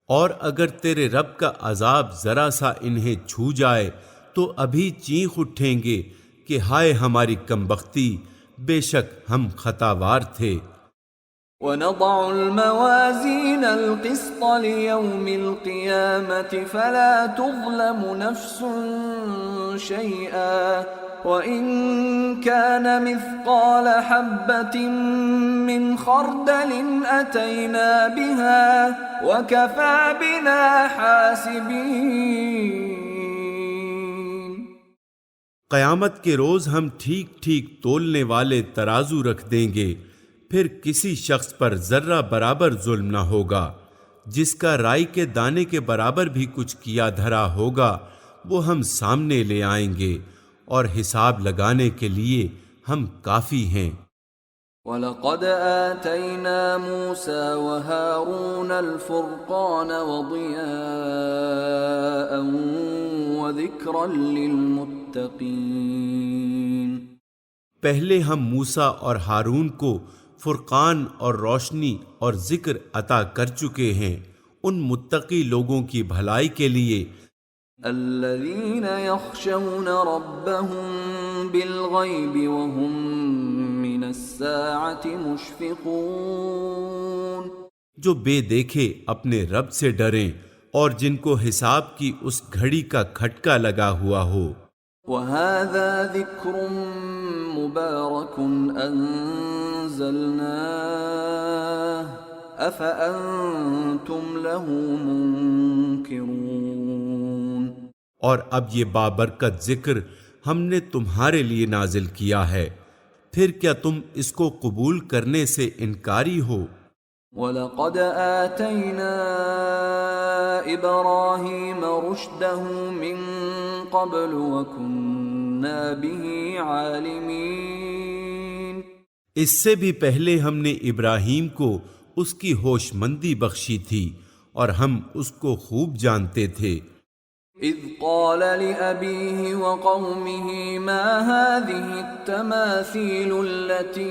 اور اگر تیرے رب کا عذاب ذرا سا انہیں چھو جائے تو ابھی چیخ اٹھیں گے کہ ہائے ہماری کمبختی، بے شک ہم خطاوار تھے۔ وَنَضَعُ الْمَوَازِينَ الْقِسْطَ لِيَوْمِ الْقِيَامَةِ فَلَا تُظْلَمُ نَفْسٌ شَيْئًا وَإِن كَانَ مِثْقَالَ حَبَّةٍ مِّنْ خَرْدَلٍ أَتَيْنَا بِهَا وَكَفَى بِنَا حَاسِبِينَ۔ قیامت کے روز ہم ٹھیک ٹھیک تولنے والے ترازو رکھ دیں گے، پھر کسی شخص پر ذرہ برابر ظلم نہ ہوگا۔ جس کا رائی کے دانے کے برابر بھی کچھ کیا دھرا ہوگا وہ ہم سامنے لے آئیں گے، اور حساب لگانے کے لیے ہم کافی ہیں۔ وَلَقَدْ آتَيْنَا مُوسَى وَهَارُونَ الْفُرْقَانَ وَضِيَاءً وَذِكْرًا لِلْمُتَّقِينَ۔ پہلے ہم موسیٰ اور ہارون کو فرقان اور روشنی اور ذکر عطا کر چکے ہیں ان متقی لوگوں کی بھلائی کے لیے الذين يخشون ربهم بالغيب وهم من الساعة مشفقون، جو بے دیکھے اپنے رب سے ڈریں اور جن کو حساب کی اس گھڑی کا کھٹکا لگا ہوا ہو۔ وهذا ذكر مبارك أنزلناه أفأنتم له منكرون۔ اور اب یہ بابرکت ذکر ہم نے تمہارے لیے نازل کیا ہے، پھر کیا تم اس کو قبول کرنے سے انکاری ہو؟ وَلَقَدْ آتَيْنَا إِبْرَاهِيمَ رُشْدَهُ مِن قَبْلُ وَكُنَّا بِهِ عَالِمِينَ۔ اس سے بھی پہلے ہم نے ابراہیم کو اس کی ہوش مندی بخشی تھی اور ہم اس کو خوب جانتے تھے۔ اذ قال لأبيه وقومه ما هذه التماثيل التي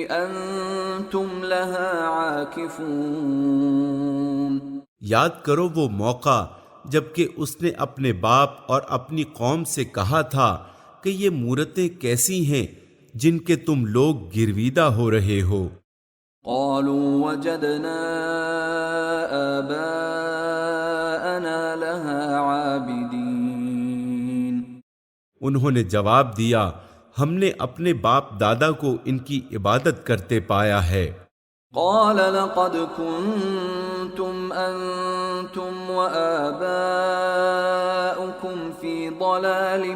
أنتم لها عاكفون۔ یاد کرو وہ موقع جبکہ اس نے اپنے باپ اور اپنی قوم سے کہا تھا کہ یہ مورتیں کیسی ہیں جن کے تم لوگ گرویدہ ہو رہے ہو۔ قالوا وجدنا آباءنا لها عابدين۔ انہوں نے جواب دیا ہم نے اپنے باپ دادا کو ان کی عبادت کرتے پایا ہے۔ قال لقد كنتم أنتم وآباؤكم في ضلال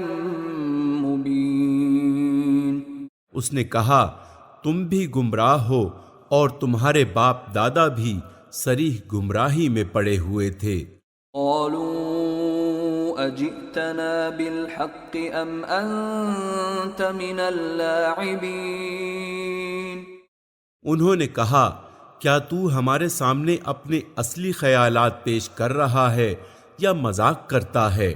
مبين۔ اس نے کہا تم بھی گمراہ ہو اور تمہارے باپ دادا بھی صریح گمراہی میں پڑے ہوئے تھے۔ قالوا اجئتنا بالحق ام انت من اللاعبین۔ انہوں نے کہا کیا تو ہمارے سامنے اپنے اصلی خیالات پیش کر رہا ہے یا مذاق کرتا ہے؟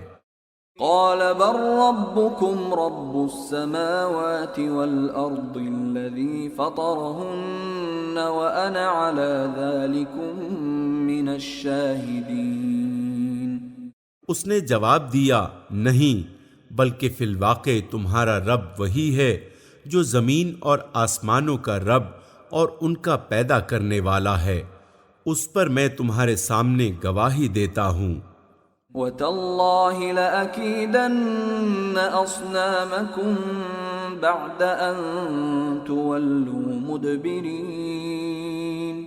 قال بل ربكم رب السماوات والأرض الذي فطرهن وأنا على ذلكم من الشاهدين۔ اس نے جواب دیا نہیں بلکہ فی الواقع تمہارا رب وہی ہے جو زمین اور آسمانوں کا رب اور ان کا پیدا کرنے والا ہے، اس پر میں تمہارے سامنے گواہی دیتا ہوں۔ وَتَاللَّهِ لَأَكِيدَنَّ أَصْنَامَكُمْ بَعْدَ أَن تُوَلُّوا مُدْبِرِينَ۔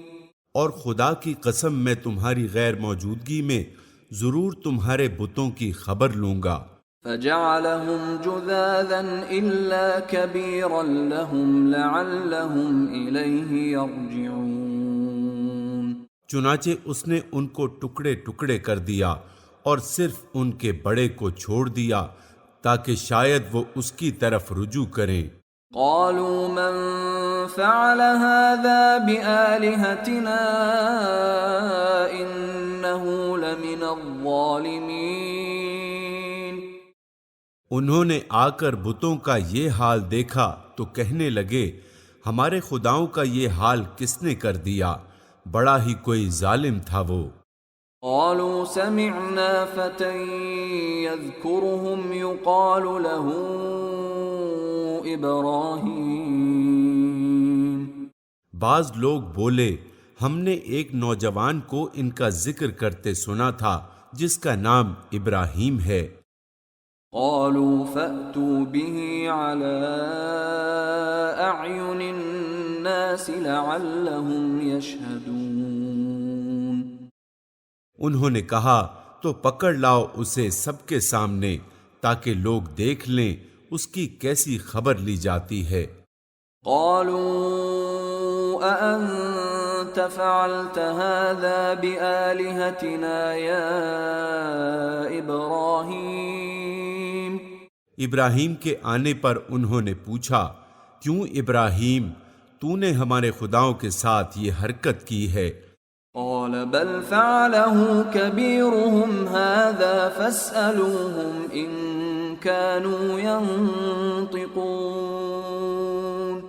اور خدا کی قسم میں تمہاری غیر موجودگی میں ضرور تمہارے بتوں کی خبر لوں گا۔ فَجَعَلَهُمْ جُذَاذًا إِلَّا كَبِيرًا لَهُمْ لَعَلَّهُمْ إِلَيْهِ يَرْجِعُونَ۔ چنانچہ اس نے ان کو ٹکڑے ٹکڑے کر دیا اور صرف ان کے بڑے کو چھوڑ دیا تاکہ شاید وہ اس کی طرف رجوع کریں۔ قالوا من فعل هذا بآلهتنا إنه لمن الظالمين۔ انہوں نے آ کر بتوں کا یہ حال دیکھا تو کہنے لگے ہمارے خداؤں کا یہ حال کس نے کر دیا، بڑا ہی کوئی ظالم تھا وہ۔ قالوا سمعنا فتى يذكرهم يقال له إبراهيم۔ بعض لوگ بولے ہم نے ایک نوجوان کو ان کا ذکر کرتے سنا تھا جس کا نام ابراہیم ہے۔ قالوا فأتوا به على أعين الناس لعلهم يشهدون۔ انہوں نے کہا تو پکڑ لاؤ اسے سب کے سامنے تاکہ لوگ دیکھ لیں اس کی کیسی خبر لی جاتی ہے۔ قالوا أأنت فعلت هذا بآلهتنا يا إبراهيم۔ ابراہیم کے آنے پر انہوں نے پوچھا کیوں ابراہیم تو نے ہمارے خداؤں کے ساتھ یہ حرکت کی ہے؟ قال بل فعله كبيرهم هذا فاسألوهم إن كانوا ينطقون۔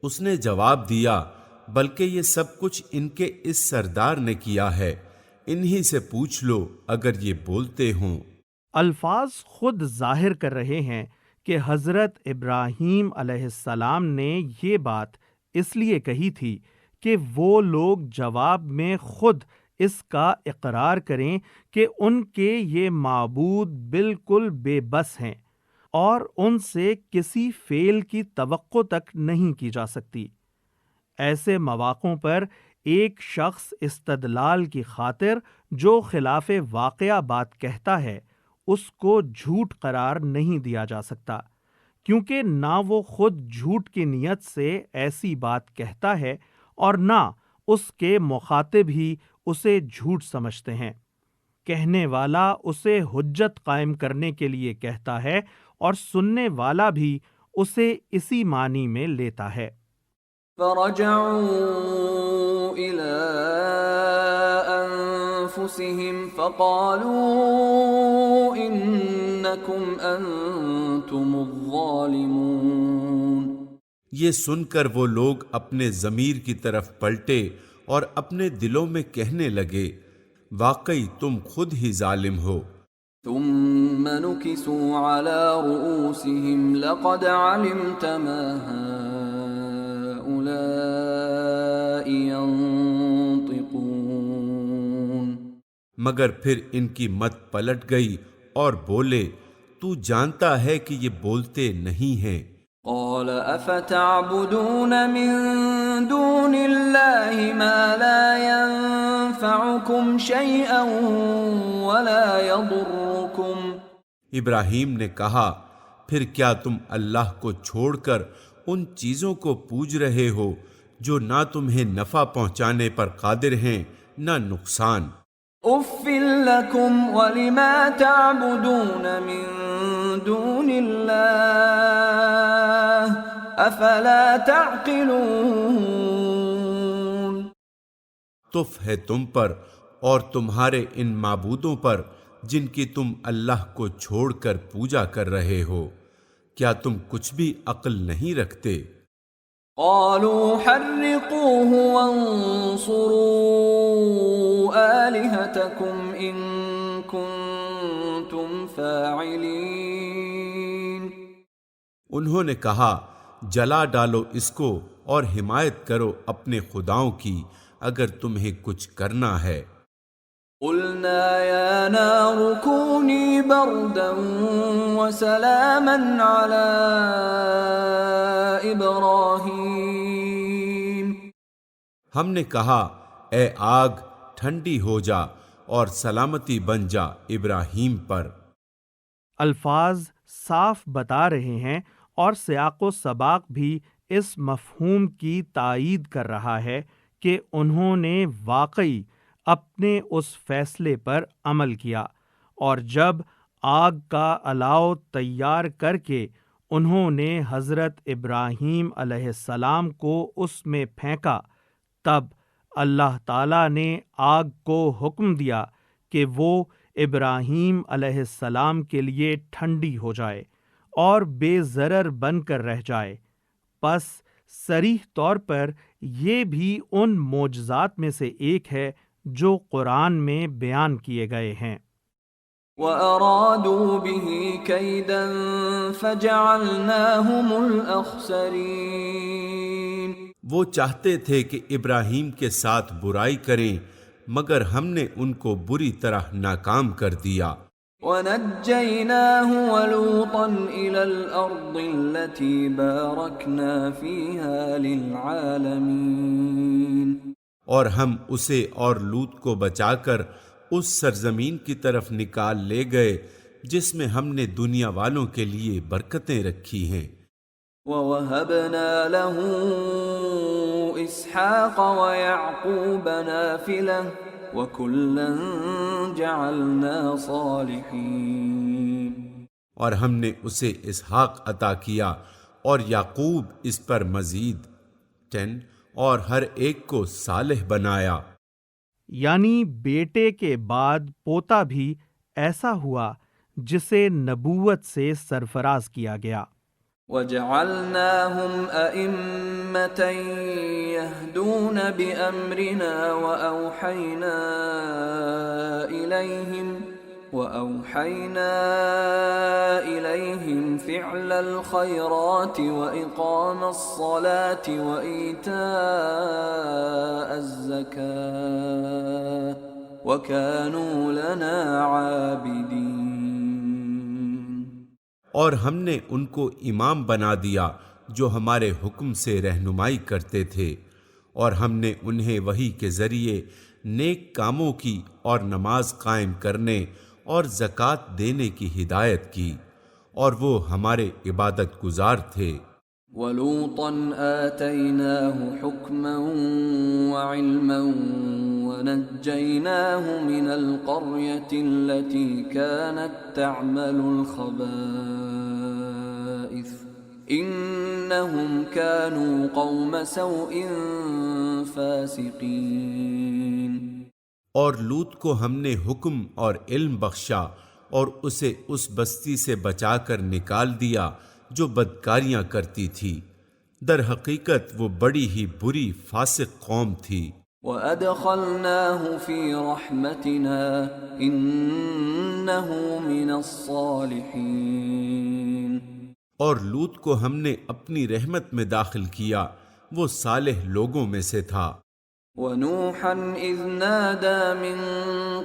اس نے جواب دیا بلکہ یہ سب کچھ ان کے اس سردار نے کیا ہے، انہی سے پوچھ لو اگر یہ بولتے ہوں۔ الفاظ خود ظاہر کر رہے ہیں کہ حضرت ابراہیم علیہ السلام نے یہ بات اس لیے کہی تھی کہ وہ لوگ جواب میں خود اس کا اقرار کریں کہ ان کے یہ معبود بالکل بے بس ہیں اور ان سے کسی فعل کی توقع تک نہیں کی جا سکتی۔ ایسے مواقعوں پر ایک شخص استدلال کی خاطر جو خلاف واقعہ بات کہتا ہے اس کو جھوٹ قرار نہیں دیا جا سکتا، کیونکہ نہ وہ خود جھوٹ کی نیت سے ایسی بات کہتا ہے اور نہ اس کے مخاطب ہی اسے جھوٹ سمجھتے ہیں۔ کہنے والا اسے حجت قائم کرنے کے لیے کہتا ہے اور سننے والا بھی اسے اسی معنی میں لیتا ہے۔ فرجعوا إلى أنفسهم فقالوا إنكم أنتم الظالمون۔ یہ سن کر وہ لوگ اپنے ضمیر کی طرف پلٹے اور اپنے دلوں میں کہنے لگے واقعی تم خود ہی ظالم ہو۔ ثم نكسوا على رؤوسهم لقد علمت ما هؤلاء ينطقون۔ مگر پھر ان کی مت پلٹ گئی اور بولے تو جانتا ہے کہ یہ بولتے نہیں ہیں۔ قال افتعبدون من دون الله ما لا ينفعكم شيئا ولا يضركم۔ ابراہیم نے کہا پھر کیا تم اللہ کو چھوڑ کر ان چیزوں کو پوج رہے ہو جو نہ تمہیں نفع پہنچانے پر قادر ہیں نہ نقصان؟ اف لکم ولما تعبدون من دون اللہ افلا تعقلون۔ تف ہے تم پر اور تمہارے ان معبودوں پر جن کی تم اللہ کو چھوڑ کر پوجا کر رہے ہو، کیا تم کچھ بھی عقل نہیں رکھتے؟ قالوا حرقوه وانصروا آلهتكم إن كنتم فاعلين۔ انہوں نے کہا جلا ڈالو اس کو اور حمایت کرو اپنے خداؤں کی اگر تمہیں کچھ کرنا ہے۔ قلنا يا نار كوني بردا وسلاما على إبراهيم۔ ہم نے کہا اے آگ ٹھنڈی ہو جا اور سلامتی بن جا ابراہیم پر۔ الفاظ صاف بتا رہے ہیں اور سیاق و سباق بھی اس مفہوم کی تائید کر رہا ہے کہ انہوں نے واقعی اپنے اس فیصلے پر عمل کیا، اور جب آگ کا الاؤ تیار کر کے انہوں نے حضرت ابراہیم علیہ السلام کو اس میں پھینکا، تب اللہ تعالیٰ نے آگ کو حکم دیا کہ وہ ابراہیم علیہ السلام کے لیے ٹھنڈی ہو جائے اور بے ضرر بن کر رہ جائے۔ پس صریح طور پر یہ بھی ان معجزات میں سے ایک ہے جو قرآن میں بیان کیے گئے ہیں۔ وَأَرَادُوا بِهِ كَيْدًا فَجَعَلْنَاهُمُ الْأَخْسَرِينَ۔ وہ چاہتے تھے کہ ابراہیم کے ساتھ برائی کریں مگر ہم نے ان کو بری طرح ناکام کر دیا۔ وَنَجَّيْنَاهُ وَلُوطًا إِلَى الْأَرْضِ الَّتِي بَارَكْنَا فِيهَا لِلْعَالَمِينَ۔ اور ہم اسے اور لوط کو بچا کر اس سرزمین کی طرف نکال لے گئے جس میں ہم نے دنیا والوں کے لیے برکتیں رکھی ہیں۔ وَوَهَبْنَا لَهُ إِسْحَاقَ وَيَعْقُوبَ نَافِلَةً وَكُلًّا جَعَلْنَا صَالِحِينَ۔ اور ہم نے اسے اسحاق عطا کیا اور یعقوب اس پر مزید 10 اور ہر ایک کو صالح بنایا۔ یعنی بیٹے کے بعد پوتا بھی ایسا ہوا جسے نبوت سے سرفراز کیا گیا۔ وَجَعَلْنَاهُمْ أَئِمَّةً يَهْدُونَ بِأَمْرِنَا وَأَوْحَيْنَا إِلَيْهِمْ فِعْلَ الْخَيْرَاتِ وَإِقَامَ الصَّلَاةِ وَإِيتَاءَ الزَّكَاةِ وَكَانُوا لَنَا عَابِدِينَ۔ اور ہم نے ان کو امام بنا دیا جو ہمارے حکم سے رہنمائی کرتے تھے، اور ہم نے انہیں وحی کے ذریعے نیک کاموں کی اور نماز قائم کرنے اور زکوٰۃ دینے کی ہدایت کی، اور وہ ہمارے عبادت گزار تھے۔ وَلُوطًا آتَيْنَاهُ حُكْمًا وَعِلْمًا وَنَجَّيْنَاهُ مِنَ الْقَرْيَةِ الَّتِي كَانَتْ تَعْمَلُ الْخَبَائِثَ إِنَّهُمْ كَانُوا قَوْمَ سَوْءٍ فَاسِقِينَ۔ اور لوط کو ہم نے حکم اور علم بخشا اور اسے اس بستی سے بچا کر نکال دیا جو بدکاریاں کرتی تھی، در حقیقت وہ بڑی ہی بری فاسق قوم تھی۔ وَأَدْخَلْنَاهُ فِي رَحْمَتِنَا إِنَّهُ مِنَ الصَّالِحِينَ۔ اور لوط کو ہم نے اپنی رحمت میں داخل کیا، وہ صالح لوگوں میں سے تھا۔ وَنُوحًا إِذْ نَادَى مِن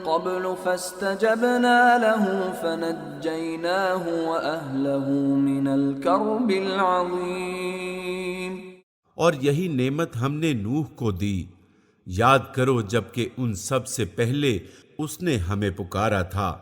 قَبْلُ فَاسْتَجَبْنَا لَهُ فَنَجَّيْنَاهُ وَأَهْلَهُ مِنَ الْكَرْبِ الْعَظِيمِ۔ اور یہی نعمت ہم نے نوح کو دی، یاد کرو جب کہ ان سب سے پہلے اس نے ہمیں پکارا تھا،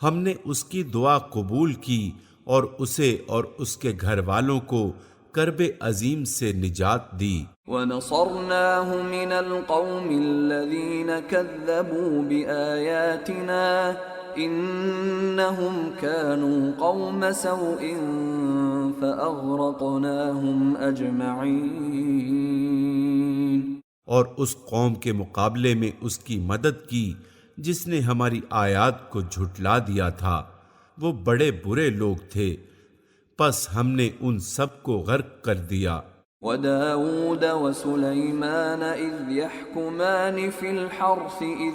ہم نے اس کی دعا قبول کی اور اسے اور اس کے گھر والوں کو کرب عظیم سے نجات دی۔ وَنَصَرْنَاهُ مِنَ الْقَوْمِ الَّذِينَ كَذَّبُوا بِآيَاتِنَا إِنَّهُمْ كَانُوا قَوْمَ سَوْءٍ فَأَغْرَقْنَاهُمْ أَجْمَعِينَ۔ اور اس قوم کے مقابلے میں اس کی مدد کی جس نے ہماری آیات کو جھٹلا دیا تھا، وہ بڑے برے لوگ تھے، پس ہم نے ان سب کو غرق کر دیا۔ وَدَاوُودَ وَسُلَيْمَانَ إِذْ يَحْكُمَانِ فِي الْحَرْثِ إِذْ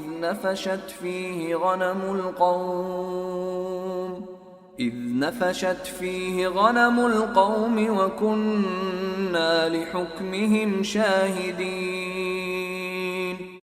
نَفَشَتْ فِيهِ غَنَمُ الْقَوْمِ وَكُنَّا لِحُكْمِهِمْ شَاهِدِينَ۔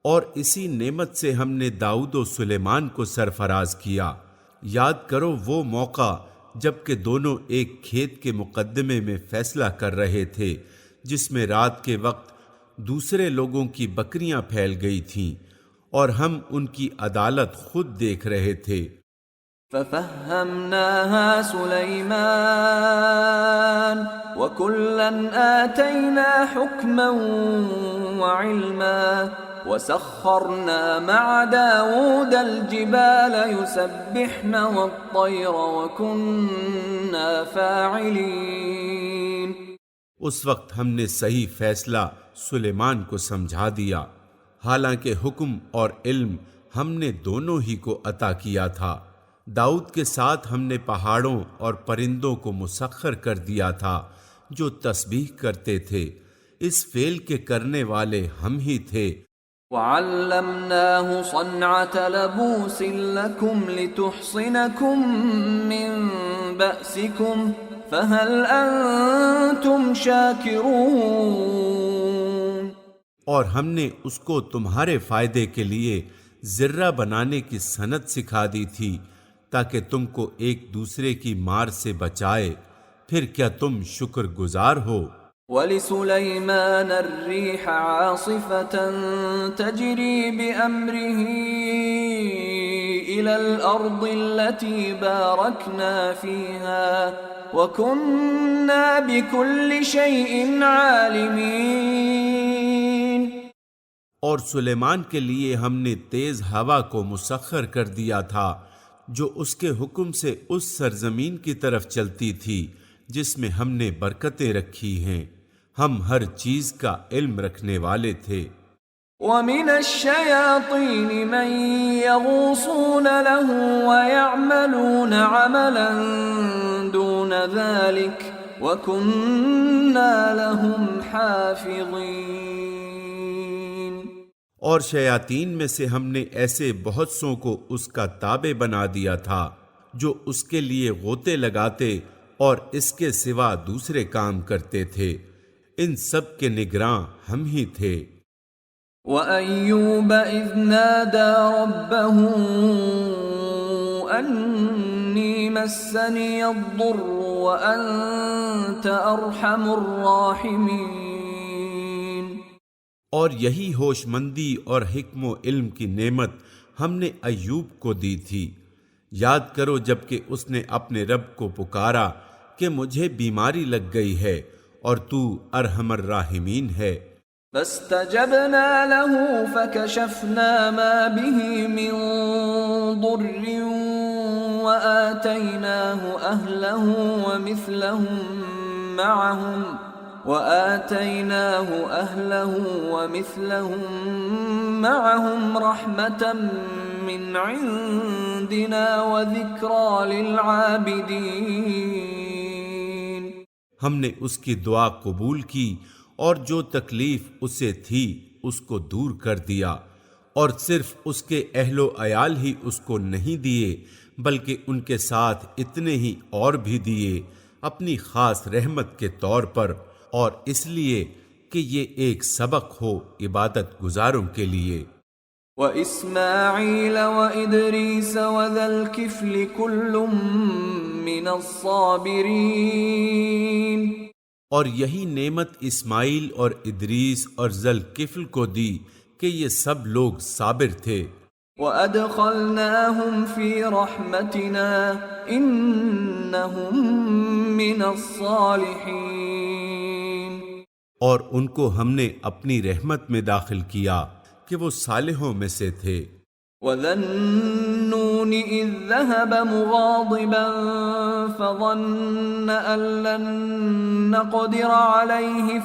اور اسی نعمت سے ہم نے داؤد و سلیمان کو سرفراز کیا، یاد کرو وہ موقع جب کہ دونوں ایک کھیت کے مقدمے میں فیصلہ کر رہے تھے جس میں رات کے وقت دوسرے لوگوں کی بکریاں پھیل گئی تھیں اور ہم ان کی عدالت خود دیکھ رہے تھے۔ فَفَهَّمْنَاهَا سُلَيْمَانَ وَكُلًّا آتَيْنَا حُكْمًا وَعِلْمًا وَسَخَّرْنَا مَعَ دَاوُودَ الْجِبَالَ يُسَبِّحْنَ وَالطَّيْرَ وَكُنَّا فَاعِلِينَ۔ اس وقت ہم نے صحیح فیصلہ سلیمان کو سمجھا دیا، حالانکہ حکم اور علم ہم نے دونوں ہی کو عطا کیا تھا۔ داؤد کے ساتھ ہم نے پہاڑوں اور پرندوں کو مسخر کر دیا تھا جو تسبیح کرتے تھے، اس فعل کے کرنے والے ہم ہی تھے۔ وَعَلَّمْنَاهُ صَنْعَةَ لَبُوسٍ لَكُمْ لِتُحْصِنَكُمْ مِنْ بَأْسِكُمْ فَهَلْ أَنْتُمْ شَاكِرُونَ۔ اور ہم نے اس کو تمہارے فائدے کے لیے زرہ بنانے کی صنعت سکھا دی تھی تاکہ تم کو ایک دوسرے کی مار سے بچائے، پھر کیا تم شکر گزار ہو؟ وَلِسُلَيْمَانَ الرِّيحَ عَاصِفَةً تَجْرِي بِأَمْرِهِ إِلَى الْأَرْضِ الَّتِي بَارَكْنَا فِيهَا وَكُنَّا بِكُلِّ شَيْءٍ عَالِمِينَ۔ اور سلیمان کے لیے ہم نے تیز ہوا کو مسخر کر دیا تھا جو اس کے حکم سے اس سرزمین کی طرف چلتی تھی جس میں ہم نے برکتیں رکھی ہیں، ہم ہر چیز کا علم رکھنے والے تھے۔ وَمِنَ الشَّيَاطِينِ مَن يَغُوصُونَ لَهُ وَيَعْمَلُونَ عَمَلًا دُونَ ذَلِكَ وَكُنَّا لَهُمْ حَافِظِينَ۔ اور شیاطین میں سے ہم نے ایسے بہت سوں کو اس کا تابع بنا دیا تھا جو اس کے لیے غوطے لگاتے اور اس کے سوا دوسرے کام کرتے تھے، ان سب کے نگراں ہم ہی تھے۔ وَأَيُّوبَ إِذْ نَادَى رَبَّهُ أَنِّي مَسَّنِيَ الضُّرُّ وَأَنْتَ أَرْحَمُ الرَّاحِمِينَ۔ اور یہی ہوش مندی اور حکم و علم کی نعمت ہم نے ایوب کو دی تھی۔ یاد کرو جب کہ اس نے اپنے رب کو پکارا کہ مجھے بیماری لگ گئی ہے اور تو ارحم الراحمین ہے۔ فاستجبنا له فكشفنا ما به من ضر وآتيناه أهله ومثلهم معهم رحمة من عندنا وذكرى للعابدين۔ ہم نے اس کی دعا قبول کی اور جو تکلیف اسے تھی اس کو دور کر دیا، اور صرف اس کے اہل و عیال ہی اس کو نہیں دیے بلکہ ان کے ساتھ اتنے ہی اور بھی دیے اپنی خاص رحمت کے طور پر، اور اس لیے کہ یہ ایک سبق ہو عبادت گزاروں کے لیے۔ وَإِسْمَاعِيلَ وَإِدْرِيسَ وَذَا الْكِفْلِ كُلٌّ مِّنَ الصَّابِرِينَ۔ اور یہی نعمت اسماعیل اور ادریس اور ذل کفل کو دی کہ یہ سب لوگ صابر تھے۔ وَأَدْخَلْنَاهُمْ فِي رَحْمَتِنَا إِنَّهُمْ مِنَ الصَّالِحِينَ۔ اور ان کو ہم نے اپنی رحمت میں داخل کیا کہ وہ صالحوں میں سے تھے۔ وَذَا النُّونِ إِذ ذَّهَبَ مُغَاضِبًا فَظَنَّ أَن لَّن نَّقْدِرَ عَلَيْهِ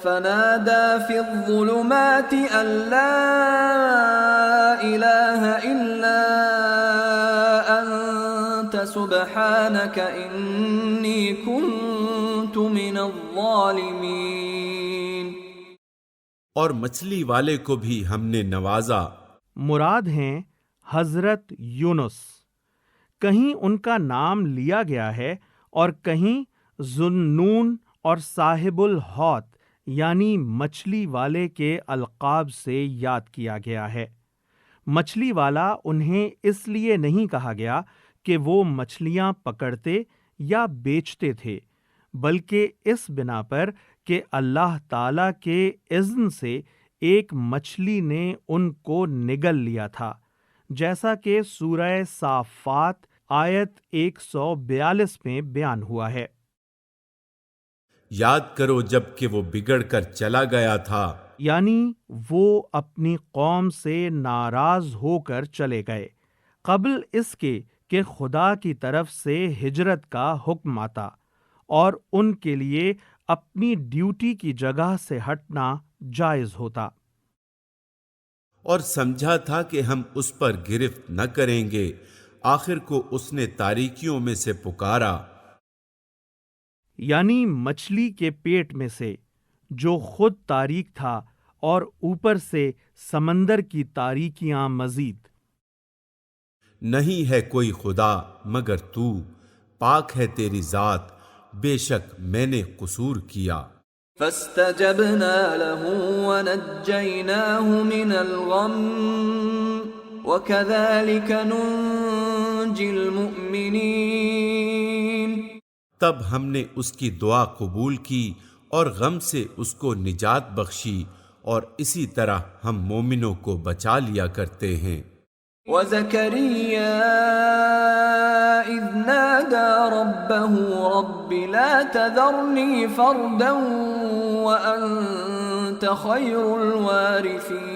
فَنَادَى فِي الظُّلُمَاتِ أَن لَّا إِلَٰهَ إِلَّا أَنتَ سُبْحَانَكَ إِنِّي كُنتُ مِنَ الظَّالِمِينَ۔ اور مچھلی والے کو بھی ہم نے نوازا۔ مراد ہیں حضرت یونس، کہیں ان کا نام لیا گیا ہے اور کہیں ذُوالنُّون اور صاحب الحوت یعنی مچھلی والے کے القاب سے یاد کیا گیا ہے۔ مچھلی والا انہیں اس لیے نہیں کہا گیا کہ وہ مچھلیاں پکڑتے یا بیچتے تھے، بلکہ اس بنا پر کہ اللہ تعالی کے اذن سے ایک مچھلی نے ان کو نگل لیا تھا، جیسا کہ سورہ صافات آیت 142 میں بیان ہوا ہے۔ یاد کرو جب کہ وہ بگڑ کر چلا گیا تھا، یعنی وہ اپنی قوم سے ناراض ہو کر چلے گئے قبل اس کے کہ خدا کی طرف سے ہجرت کا حکم آتا اور ان کے لیے اپنی ڈیوٹی کی جگہ سے ہٹنا جائز ہوتا۔ اور سمجھا تھا کہ ہم اس پر گرفت نہ کریں گے، آخر کو اس نے تاریکیوں میں سے پکارا، یعنی مچھلی کے پیٹ میں سے جو خود تاریک تھا اور اوپر سے سمندر کی تاریکیاں مزید۔ نہیں ہے کوئی خدا مگر تو، پاک ہے تیری ذات، بے شک میں نے قصور کیا۔ فاستجبنا له ونجيناه من الغم وكذلك ننجي المؤمنين۔ تب ہم نے اس کی دعا قبول کی اور غم سے اس کو نجات بخشی، اور اسی طرح ہم مومنوں کو بچا لیا کرتے ہیں۔ وَزَكَرِيَّا إِذْ نَادَى رَبَّهُ رَبِّ لَا تَذَرْنِي فَرْدًا وَأَنْتَ خَيْرُ الْوَارِثِينَ۔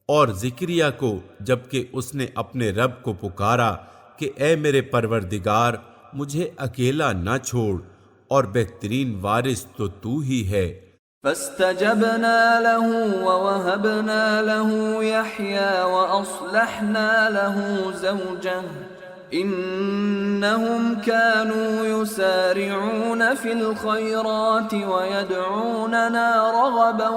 اور زکریا کو جب کہ اس نے اپنے رب کو پکارا کہ اے میرے پروردگار مجھے اکیلا نہ چھوڑ اور بہترین وارث تو ہی ہے۔ فاستجبنا له ووهبنا له يحيى وأصلحنا له زوجه إنهم كانوا يسارعون في الخيرات ويدعوننا رغبا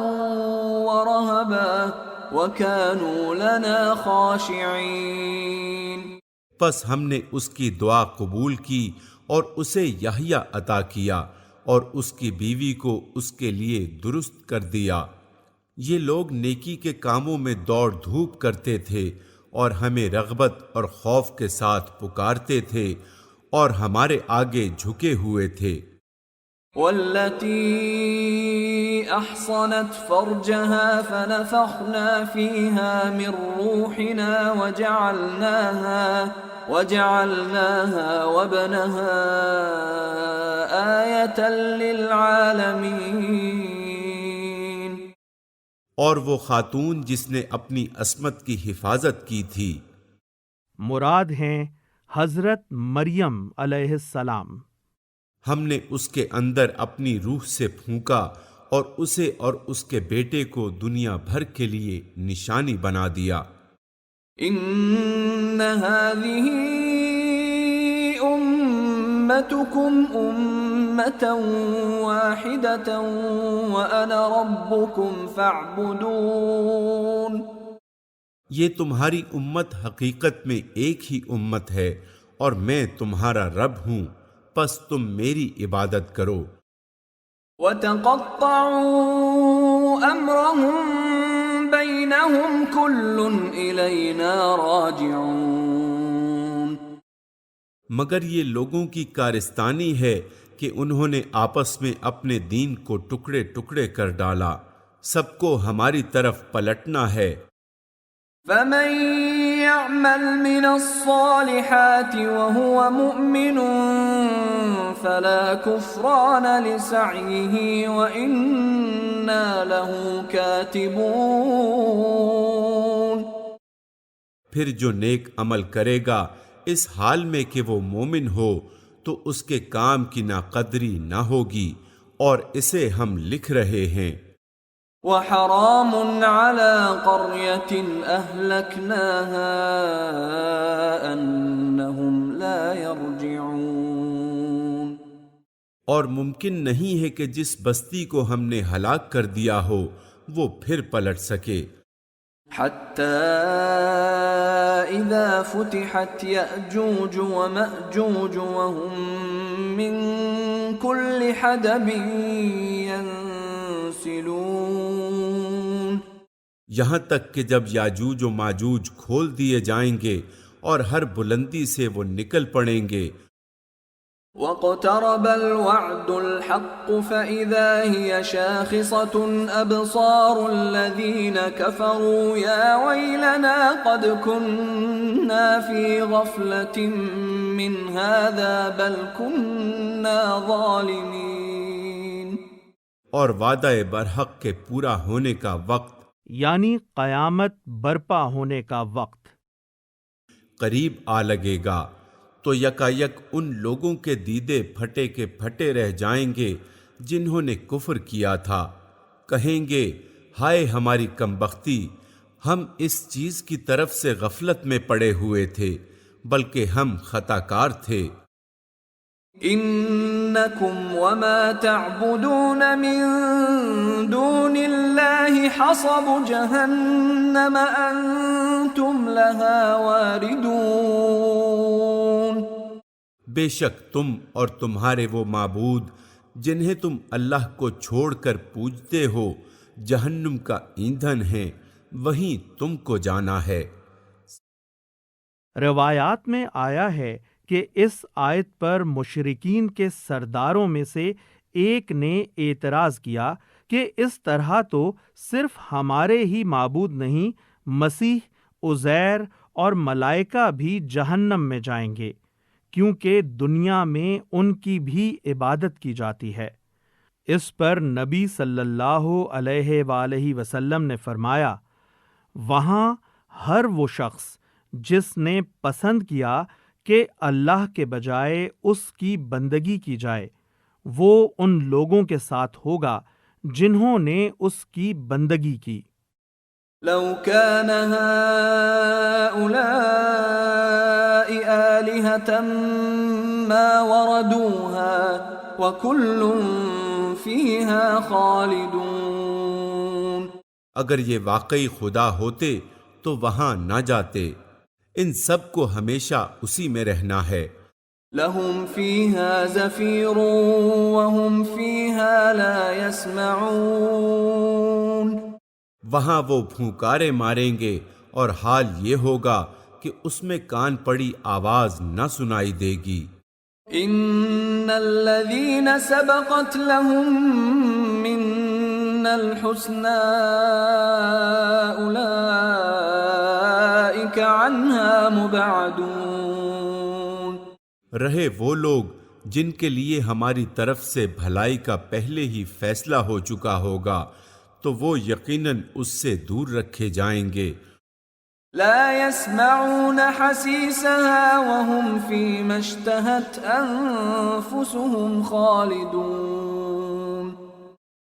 ورهبا وكانوا لنا خاشعين۔ پس ہم نے اس کی دعا قبول کی اور اسے یحییٰ عطا کیا اور اس کی بیوی کو اس کے لیے درست کر دیا۔ یہ لوگ نیکی کے کاموں میں دوڑ دھوپ کرتے تھے اور ہمیں رغبت اور خوف کے ساتھ پکارتے تھے اور ہمارے آگے جھکے ہوئے تھے۔ والتي أحصنت فرجها فنفخنا فيها من روحنا وجعلناها وابنها آية للعالمين۔ اور وہ خاتون جس نے اپنی عصمت کی حفاظت کی تھی، مراد ہیں حضرت مریم علیہ السلام۔ ہم نے اس کے اندر اپنی روح سے پھونکا اور اسے اور اس کے بیٹے کو دنیا بھر کے لیے نشانی بنا دیا۔ ان هذه امتكم امة واحدة وانا ربكم فاعبدون۔ یہ تمہاری امت حقیقت میں ایک ہی امت ہے اور میں تمہارا رب ہوں، پس تم میری عبادت کرو۔ وتقطعوا امرهم بينهم كل الينا راجعون۔ مگر یہ لوگوں کی کارستانی ہے کہ انہوں نے آپس میں اپنے دین کو ٹکڑے ٹکڑے کر ڈالا، سب کو ہماری طرف پلٹنا ہے۔ فمن يعمل من الصالحات وهو مؤمن فلا كفران لسعيه وإنا له كاتبون۔ پھر جو نیک عمل کرے گا اس حال میں کہ وہ مومن ہو تو اس کے کام کی ناقدری نہ ہوگی اور اسے ہم لکھ رہے ہیں۔ وحرام على قرية أهلكناها أنهم لا يرجعون۔ اور ممکن نہیں ہے کہ جس بستی کو ہم نے ہلاک کر دیا ہو وہ پھر پلٹ سکے۔ حتى إذا فتحت يأجوج ومأجوج وهم من كل حدب ينسلون۔ یہاں تک کہ جب یاجوج و ماجوج کھول دیے جائیں گے اور ہر بلندی سے وہ نکل پڑیں گے۔ واقترب الوعد الحق فإذا هي شاخصة أبصار الذين كفروا يا ويلنا قد كنا في غفلة من هذا بل كنا ظالمين۔ اور وعدہ برحق کے پورا ہونے کا وقت یعنی قیامت برپا ہونے کا وقت قریب آ لگے گا تو یکایک ان لوگوں کے دیدے پھٹے کے پھٹے رہ جائیں گے جنہوں نے کفر کیا تھا، کہیں گے ہائے ہماری کمبختی، ہم اس چیز کی طرف سے غفلت میں پڑے ہوئے تھے بلکہ ہم خطا کار تھے۔ انکم وما تعبدون من دون اللہ حصب جہنم انتم لها واردون۔ بے شک تم اور تمہارے وہ معبود جنہیں تم اللہ کو چھوڑ کر پوجتے ہو جہنم کا ایندھن ہیں، وہیں تم کو جانا ہے۔ روایات میں آیا ہے کہ اس آیت پر مشرکین کے سرداروں میں سے ایک نے اعتراض کیا کہ اس طرح تو صرف ہمارے ہی معبود نہیں، مسیح، عزیر اور ملائکہ بھی جہنم میں جائیں گے، کیونکہ دنیا میں ان کی بھی عبادت کی جاتی ہے۔ اس پر نبی صلی اللہ علیہ وآلہ وسلم نے فرمایا، وہاں ہر وہ شخص جس نے پسند کیا کہ اللہ کے بجائے اس کی بندگی کی جائے، وہ ان لوگوں کے ساتھ ہوگا جنہوں نے اس کی بندگی کی۔ لو كان هؤلاء آلهة ما وردوها وكل فيها خالدون۔ اگر یہ واقعی خدا ہوتے تو وہاں نہ جاتے، ان سب کو ہمیشہ اسی میں رہنا ہے۔ لهم فيها زفير وهم فيها لا يسمعون۔ وہاں وہ پھونکارے ماریں گے اور حال یہ ہوگا کہ اس میں کان پڑی آواز نہ سنائی دے گی۔ ان الذين سبقت لهم منا الحسنى اولئك عنها مبعدون۔ رہے وہ لوگ جن کے لیے ہماری طرف سے بھلائی کا پہلے ہی فیصلہ ہو چکا ہوگا تو وہ یقیناً اس سے دور رکھے جائیں گے۔ لا يسمعون حسيسها وهم فيما اشتهت انفسهم خالدون۔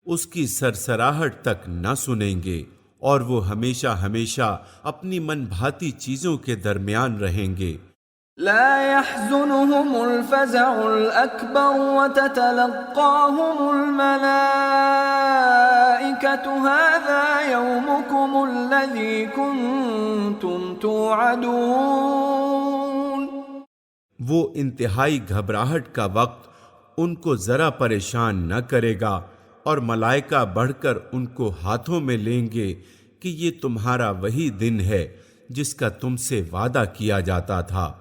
اس کی سرسراہٹ تک نہ سنیں گے اور وہ ہمیشہ ہمیشہ اپنی من بھاتی چیزوں کے درمیان رہیں گے۔ لا يحزنهم الفزع الأكبر وتتلقاهم الملائكة هذا يومكم الذي كنتم توعدون۔ وہ انتہائی گھبراہٹ کا وقت ان کو ذرا پریشان نہ کرے گا اور ملائکہ بڑھ کر ان کو ہاتھوں میں لیں گے کہ یہ تمہارا وہی دن ہے جس کا تم سے وعدہ کیا جاتا تھا۔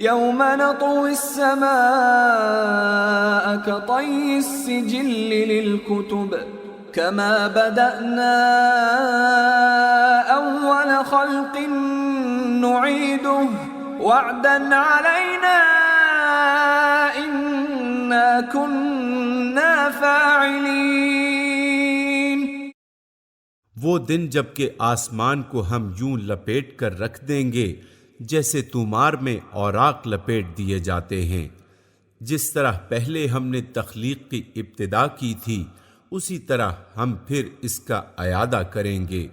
يوم نطوي السماء كطي السجل للكتب كما بدأنا أول خلق نعيده وعدا علينا إنا كنا فاعلين۔ وہ دن جب کہ آسمان کو ہم یوں لپیٹ کر رکھ دیں گے جیسے تومار میں اوراق لپیٹ دیے جاتے ہیں، جس طرح پہلے ہم نے تخلیق کی ابتدا کی تھی اسی طرح ہم پھر اس کا اعادہ کریں گے۔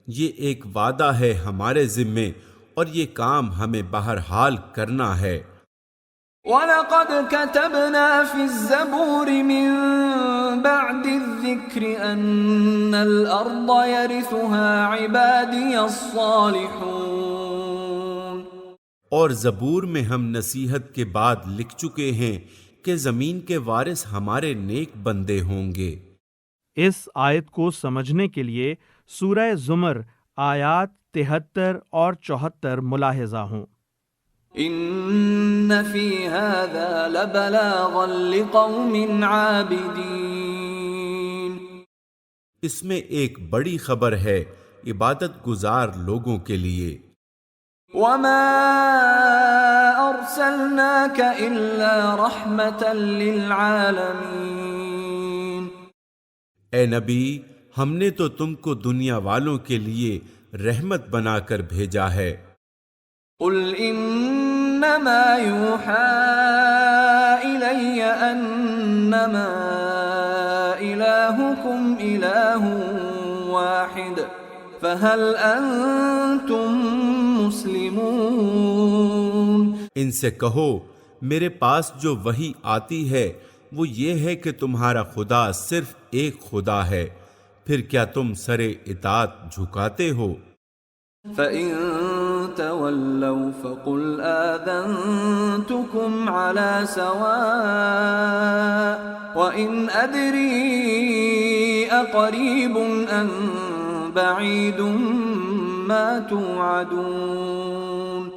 یہ ایک وعدہ ہے ہمارے ذمے اور یہ کام ہمیں بہرحال کرنا ہے۔ وَلَقَدْ كَتَبْنَا فِي الزَّبُورِ مِن بَعْدِ الذِّكْرِ أَنَّ الْأَرْضَ يَرِثُهَا عِبَادِيَ الصَّالِحُونَ۔ اور زبور میں ہم نصیحت کے بعد لکھ چکے ہیں کہ زمین کے وارث ہمارے نیک بندے ہوں گے۔ اس آیت کو سمجھنے کے لیے سورہ زمر آیات 73 اور 74 ملاحظہ ہوں۔ ان فی هذا لبلاغا لقوم عابدین۔ اس میں ایک بڑی خبر ہے عبادت گزار لوگوں کے لیے۔ وما ارسلناک الا رحمتا للعالمین۔ اے نبی، ہم نے تو تم کو دنیا والوں کے لیے رحمت بنا کر بھیجا ہے۔ قل انما یوحى الی انما الہکم الہ واحد فهل انتم مسلمون۔ ان سے کہو میرے پاس جو وحی آتی ہے وہ یہ ہے کہ تمہارا خدا صرف ایک خدا ہے، پھر کیا تم سر اطاعت جھکاتے ہو؟ فَإِن تَوَلَّوْا فَقُلْ آذَنْتُكُمْ عَلَى سَوَاءٍ وَإِنْ أَدْرِي أَقَرِيبٌ أَمْ بَعِيدٌ مَا تُوعَدُونَ۔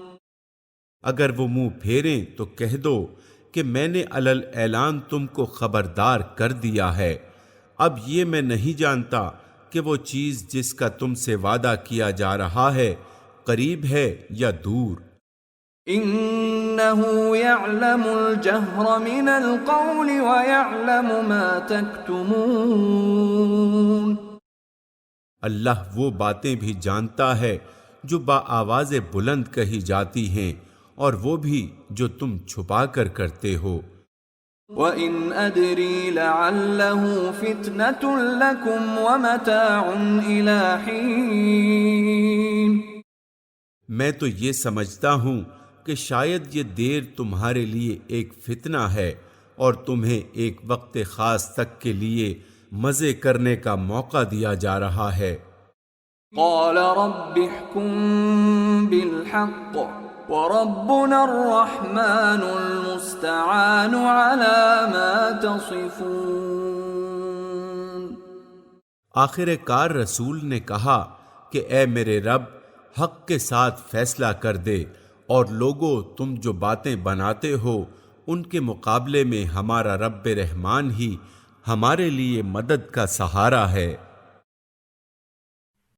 اگر وہ منہ پھیریں تو کہہ دو کہ میں نے علل اعلان تم کو خبردار کر دیا ہے، اب یہ میں نہیں جانتا کہ وہ چیز جس کا تم سے وعدہ کیا جا رہا ہے قریب ہے یا دور۔ انہ یعلم الجہر من القول ویعلم ما تکتمون۔ اللہ وہ باتیں بھی جانتا ہے جو با آواز بلند کہی جاتی ہیں اور وہ بھی جو تم چھپا کر کرتے ہو۔ وَإِنْ أَدْرِي لَعَلَّهُ فِتْنَةٌ لَكُمْ وَمَتَاعٌ إِلَى حِينٍ۔ میں تو یہ سمجھتا ہوں کہ شاید یہ دیر تمہارے لیے ایک فتنہ ہے اور تمہیں ایک وقت خاص تک کے لیے مزے کرنے کا موقع دیا جا رہا ہے۔ قال رب احكم بالحق وربنا الرحمن المستعان على ما تصفون۔ آخر کار رسول نے کہا کہ اے میرے رب، حق کے ساتھ فیصلہ کر دے، اور لوگوں تم جو باتیں بناتے ہو ان کے مقابلے میں ہمارا رب رحمان ہی ہمارے لیے مدد کا سہارا ہے۔